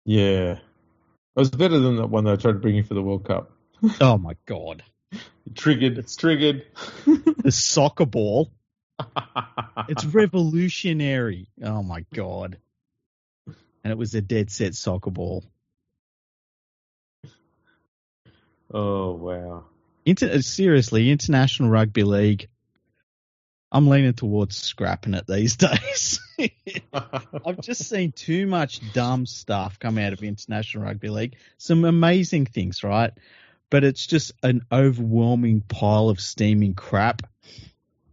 Speaker 1: Yeah. It was better than that one that I tried to bring in for the World Cup.
Speaker 2: Oh, my God.
Speaker 1: It's triggered.
Speaker 2: The soccer ball. It's revolutionary. Oh, my God. And it was a dead set soccer ball.
Speaker 1: Oh, wow.
Speaker 2: Seriously, International Rugby League, I'm leaning towards scrapping it these days. I've just seen too much dumb stuff come out of International Rugby League. Some amazing things, right? But it's just an overwhelming pile of steaming crap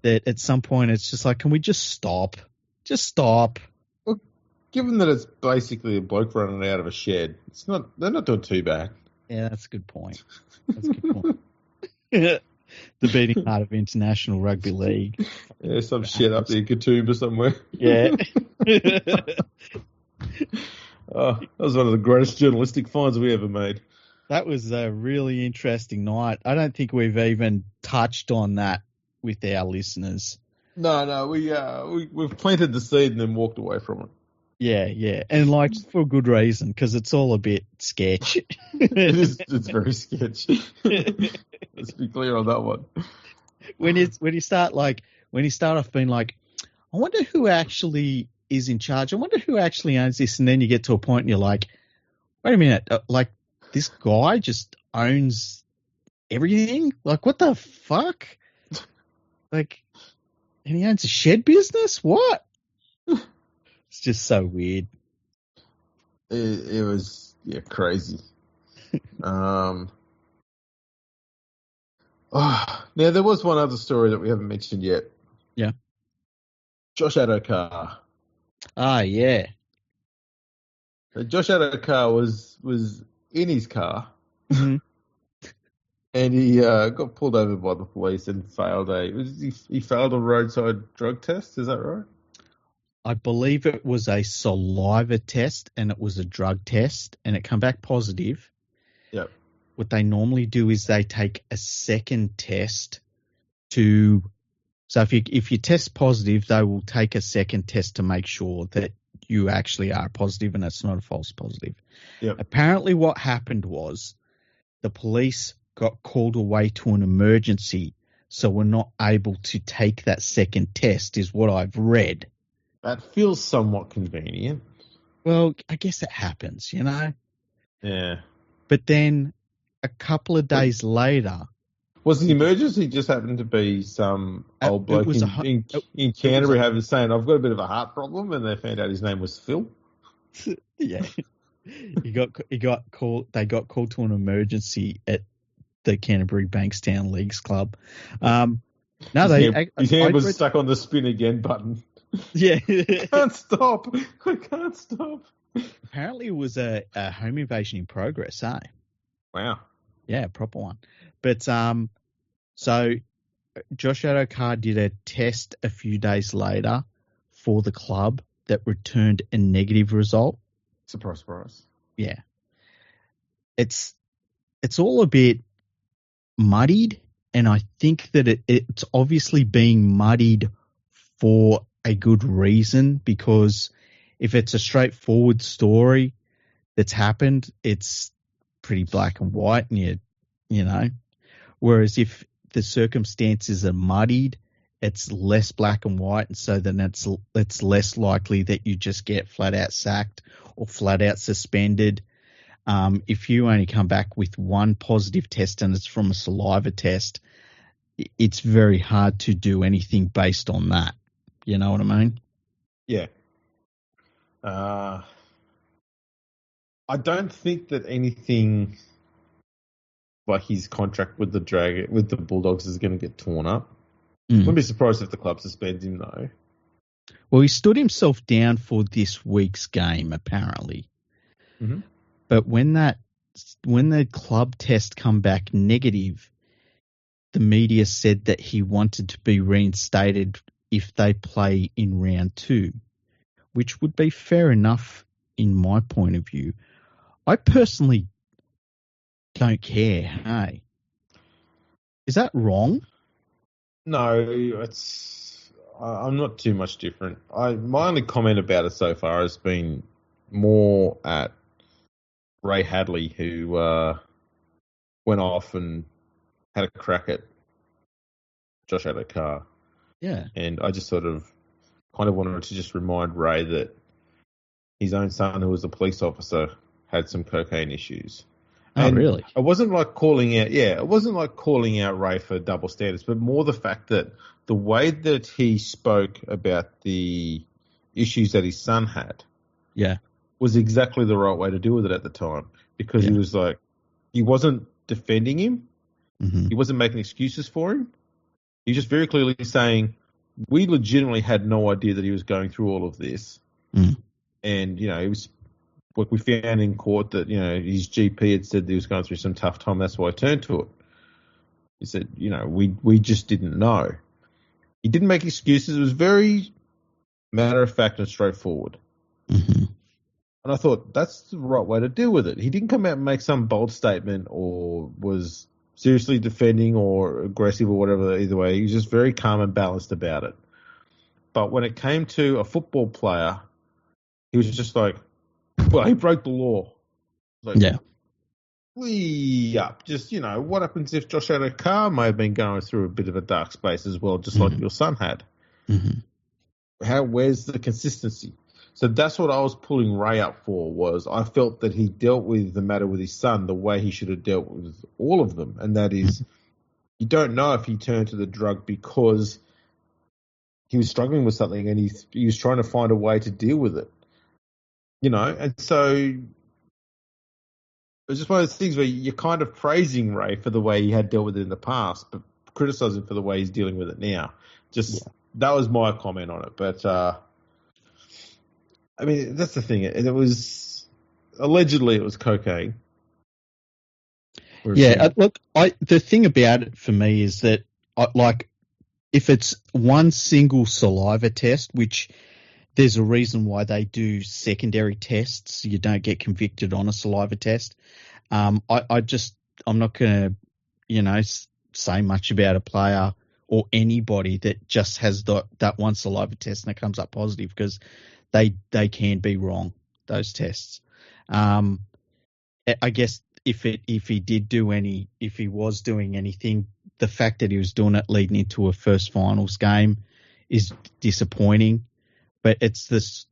Speaker 2: that at some point it's just like, can we just stop? Just stop.
Speaker 1: Well, given that it's basically a bloke running out of a shed, they're not doing too bad.
Speaker 2: Yeah, that's a good point. The beating heart of International Rugby League.
Speaker 1: Yeah, some shit up there, Katoomba somewhere.
Speaker 2: Yeah.
Speaker 1: Oh, that was one of the greatest journalistic finds we ever made.
Speaker 2: That was a really interesting night. I don't think we've even touched on that with our listeners.
Speaker 1: No, we've planted the seed and then walked away from it.
Speaker 2: Yeah. And like for good reason, because it's all a bit sketch.
Speaker 1: It's very sketch. Let's be clear on that one.
Speaker 2: When you start off being like, I wonder who actually is in charge. I wonder who actually owns this. And then you get to a point and you're like, wait a minute, like this guy just owns everything? Like what the fuck? Like, and he owns a shed business? What? It's just so weird.
Speaker 1: It was crazy. Now there was one other story that we haven't mentioned yet.
Speaker 2: Yeah.
Speaker 1: Josh Adokar.
Speaker 2: Ah, yeah.
Speaker 1: So Josh Adokar was in his car, and he got pulled over by the police and failed he failed a roadside drug test. Is that right?
Speaker 2: I believe it was a saliva test and it was a drug test and it came back positive.
Speaker 1: Yep.
Speaker 2: What they normally do is they take a second test so if you test positive, they will take a second test to make sure that you actually are positive and it's not a false positive.
Speaker 1: Yep.
Speaker 2: Apparently what happened was the police got called away to an emergency, so we're not able to take that second test is what I've read.
Speaker 1: That feels somewhat convenient.
Speaker 2: Well, I guess it happens, you know?
Speaker 1: Yeah.
Speaker 2: But then a couple of days later...
Speaker 1: Was the emergency just happened to be some old bloke in Canterbury saying, I've got a bit of a heart problem, and they found out his name was Phil?
Speaker 2: Yeah. They got called to an emergency at the Canterbury Bankstown Leagues Club.
Speaker 1: His hand was stuck on the spin again button.
Speaker 2: Yeah.
Speaker 1: I can't stop.
Speaker 2: Apparently it was a home invasion in progress, eh?
Speaker 1: Wow.
Speaker 2: Yeah, proper one. But so Josh Adokar did a test a few days later for the club that returned a negative result.
Speaker 1: Surprise, surprise.
Speaker 2: Yeah. It's all a bit muddied, and I think that it's obviously being muddied for a good reason, because if it's a straightforward story that's happened, it's pretty black and white, and you know. Whereas if the circumstances are muddied, it's less black and white, and so then it's less likely that you just get flat out sacked or flat out suspended. If you only come back with one positive test and it's from a saliva test, it's very hard to do anything based on that. You know what I mean?
Speaker 1: Yeah. I don't think that anything like his contract with the Bulldogs is going to get torn up. Wouldn't be surprised if the club suspends him, though.
Speaker 2: Well, he stood himself down for this week's game, apparently.
Speaker 1: Mm-hmm.
Speaker 2: But when the club test come back negative, the media said that he wanted to be reinstated if they play in round 2, which would be fair enough in my point of view. I personally don't care, hey? Is that wrong?
Speaker 1: No, I'm not too much different. My only comment about it so far has been more at Ray Hadley, who went off and had a crack at Josh Adokar.
Speaker 2: Yeah. And
Speaker 1: I just sort of kind of wanted to just remind Ray that his own son, who was a police officer, had some cocaine issues.
Speaker 2: Oh, really?
Speaker 1: It wasn't like calling out Ray for double standards, but more the fact that the way that he spoke about the issues that his son had, was exactly the right way to deal with it at the time, because he was like, he wasn't defending him, he wasn't making excuses for him. He was just very clearly saying, we legitimately had no idea that he was going through all of this, and it was. Like we found in court that, his GP had said that he was going through some tough time. That's why I turned to it. He said, we just didn't know. He didn't make excuses. It was very matter of fact and straightforward.
Speaker 2: Mm-hmm.
Speaker 1: And I thought that's the right way to deal with it. He didn't come out and make some bold statement or was seriously defending or aggressive or whatever. Either way, he was just very calm and balanced about it. But when it came to a football player he was just like, well, he broke the law. Like,
Speaker 2: Yeah.
Speaker 1: way up. Just, what happens if Josh Adokar may have been going through a bit of a dark space as well, just like your son had? Where's the consistency? So that's what I was pulling Ray up for, was I felt that he dealt with the matter with his son the way he should have dealt with all of them. And that is, you don't know if he turned to the drug because he was struggling with something and he was trying to find a way to deal with it. And so it was just one of those things where you're kind of praising Ray for the way he had dealt with it in the past, but criticizing for the way he's dealing with it now. That was my comment on it. But, I mean, that's the thing. It was allegedly it was cocaine.
Speaker 2: Yeah, look, the thing about it for me is that, if it's one single saliva test, which there's a reason why they do secondary tests, you don't get convicted on a saliva test. I'm not going to, say much about a player or anybody that just has that one saliva test and it comes up positive, because they can be wrong, those tests. I guess if he was doing anything, the fact that he was doing it leading into a first finals game is disappointing. But it's this,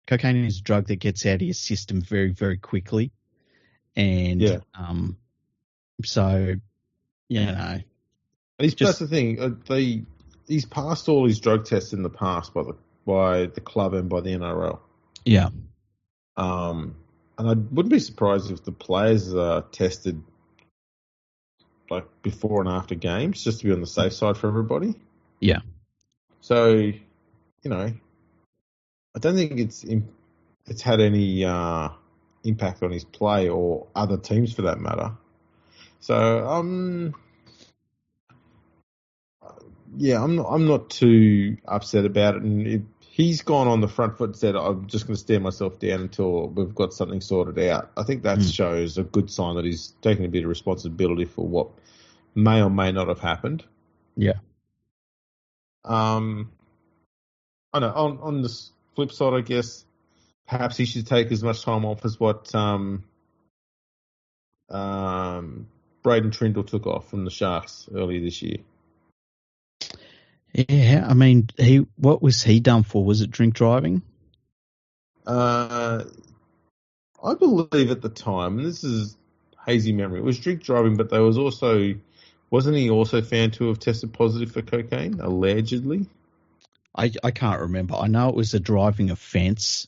Speaker 2: cocaine is a drug that gets out of your system very, very quickly. And so,
Speaker 1: that's the thing. He's passed all his drug tests in the past by the club and by the NRL.
Speaker 2: Yeah.
Speaker 1: And I wouldn't be surprised if the players are tested before and after games, just to be on the safe side for everybody.
Speaker 2: Yeah.
Speaker 1: So, I don't think it's had any impact on his play or other teams for that matter. So, I'm not too upset about it. And he's gone on the front foot and said, I'm just going to stand myself down until we've got something sorted out. I think that shows a good sign that he's taking a bit of responsibility for what may or may not have happened.
Speaker 2: Yeah.
Speaker 1: I know on the flip side, I guess, perhaps he should take as much time off as what Braden Trindle took off from the Sharks earlier this year.
Speaker 2: Yeah, I mean, what was he done for? Was it drink driving?
Speaker 1: I believe at the time, and this is hazy memory, it was drink driving, but wasn't he also found to have tested positive for cocaine, allegedly?
Speaker 2: I can't remember. I know it was a driving offence,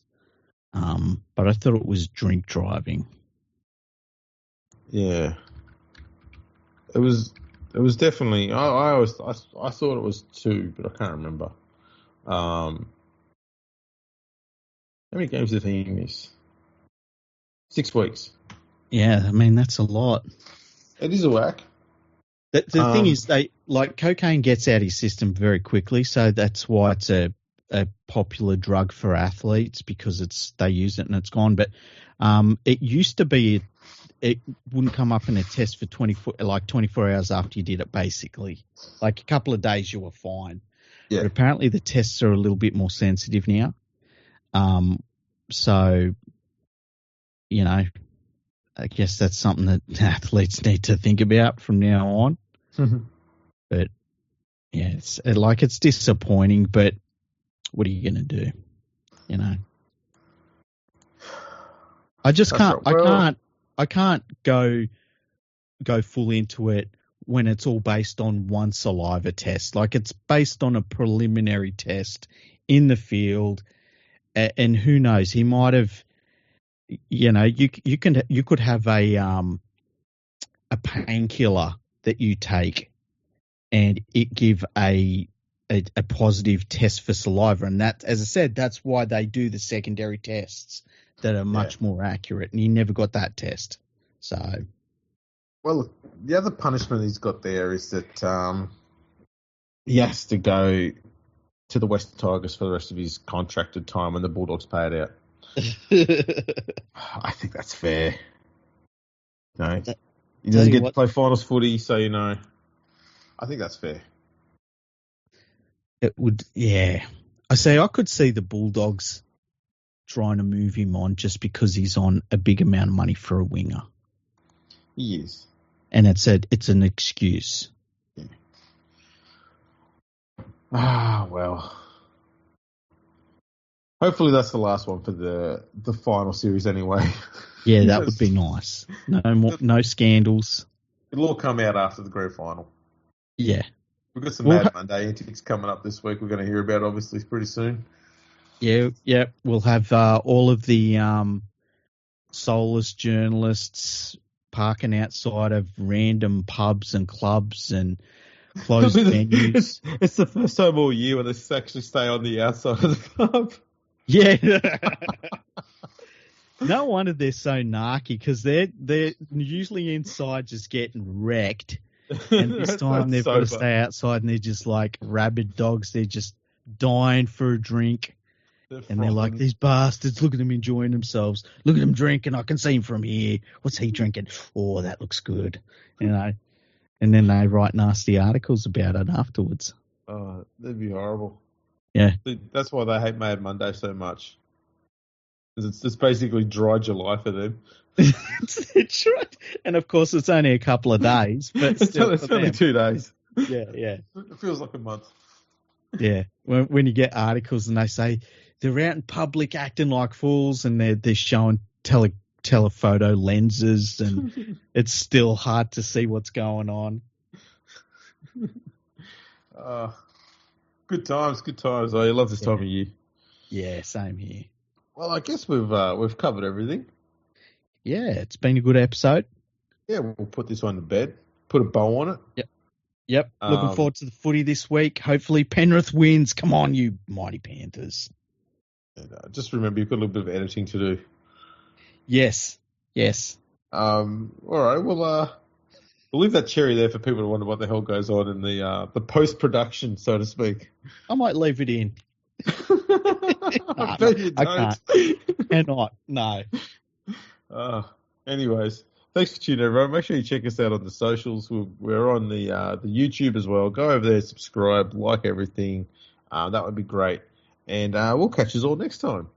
Speaker 2: but I thought it was drink driving.
Speaker 1: Yeah. It was definitely. I thought it was 2, but I can't remember. How many games did he miss? 6 weeks.
Speaker 2: Yeah, I mean that's a lot.
Speaker 1: It is a whack.
Speaker 2: The thing is, cocaine gets out of his system very quickly, so that's why it's a popular drug for athletes, because they use it and it's gone. But it used to be. It wouldn't come up in a test for 24 hours after you did it, basically. A couple of days you were fine. Yeah. But apparently the tests are a little bit more sensitive now. So, I guess that's something that athletes need to think about from now on. Mm-hmm. But, yeah, it's disappointing, but what are you going to do? I just can't. I can't go full into it when it's all based on one saliva test. It's based on a preliminary test in the field, and who knows? He might have, you could have a painkiller that you take, and it give a positive test for saliva, and that, as I said, that's why they do the secondary tests that are much more accurate, and he never got that test. So,
Speaker 1: well, the other punishment he's got there is that he has to go to the Western Tigers for the rest of his contracted time when the Bulldogs pay it out. I think that's fair. He doesn't get to play finals footy, so I think that's fair.
Speaker 2: It would, yeah. I could see the Bulldogs trying to move him on just because he's on a big amount of money for a winger.
Speaker 1: He is.
Speaker 2: And it's an excuse.
Speaker 1: Yeah. Well. Hopefully that's the last one for the final series anyway.
Speaker 2: Yeah, that would be nice. No scandals.
Speaker 1: It'll all come out after the grand final.
Speaker 2: Yeah.
Speaker 1: We've got some Mad Monday antics coming up this week. We're going to hear about, obviously, pretty soon.
Speaker 2: Yeah. We'll have all of the soulless journalists parking outside of random pubs and clubs and closed venues.
Speaker 1: It's the first time all year when they actually stay on the outside of the pub.
Speaker 2: Yeah. No wonder they're so narky, because they're usually inside just getting wrecked. And this time they've got to stay outside and they're just like rabid dogs. They're just dying for a drink. They're like, these bastards, look at them enjoying themselves. Look at them drinking. I can see him from here. What's he drinking? Oh, that looks good. You know. And then they write nasty articles about it afterwards.
Speaker 1: Oh, that'd be horrible.
Speaker 2: Yeah.
Speaker 1: That's why they hate Mad Monday so much. Because it's basically dry July for them.
Speaker 2: It's right. And of course, it's only a couple of days. But still,
Speaker 1: it's only 2 days.
Speaker 2: Yeah.
Speaker 1: It feels like a month.
Speaker 2: Yeah. When you get articles and they say they're out in public acting like fools and they're showing telephoto lenses and it's still hard to see what's going on.
Speaker 1: Good times. I love this time of year.
Speaker 2: Yeah, same here.
Speaker 1: Well, I guess we've covered everything.
Speaker 2: Yeah, it's been a good episode.
Speaker 1: Yeah, we'll put this one to bed. Put a bow on it.
Speaker 2: Yep. Looking forward to the footy this week. Hopefully Penrith wins. Come on, you mighty Panthers.
Speaker 1: And, just remember, you've got a little bit of editing to do.
Speaker 2: Yes.
Speaker 1: All right. We'll leave that cherry there for people to wonder what the hell goes on in the post-production, so to speak.
Speaker 2: I might leave it in.
Speaker 1: I bet you don't.
Speaker 2: I can't. Cannot. No.
Speaker 1: Anyways, thanks for tuning in, everyone. Make sure you check us out on the socials. We're on the YouTube as well. Go over there, subscribe, like everything. That would be great. And we'll catch you all next time.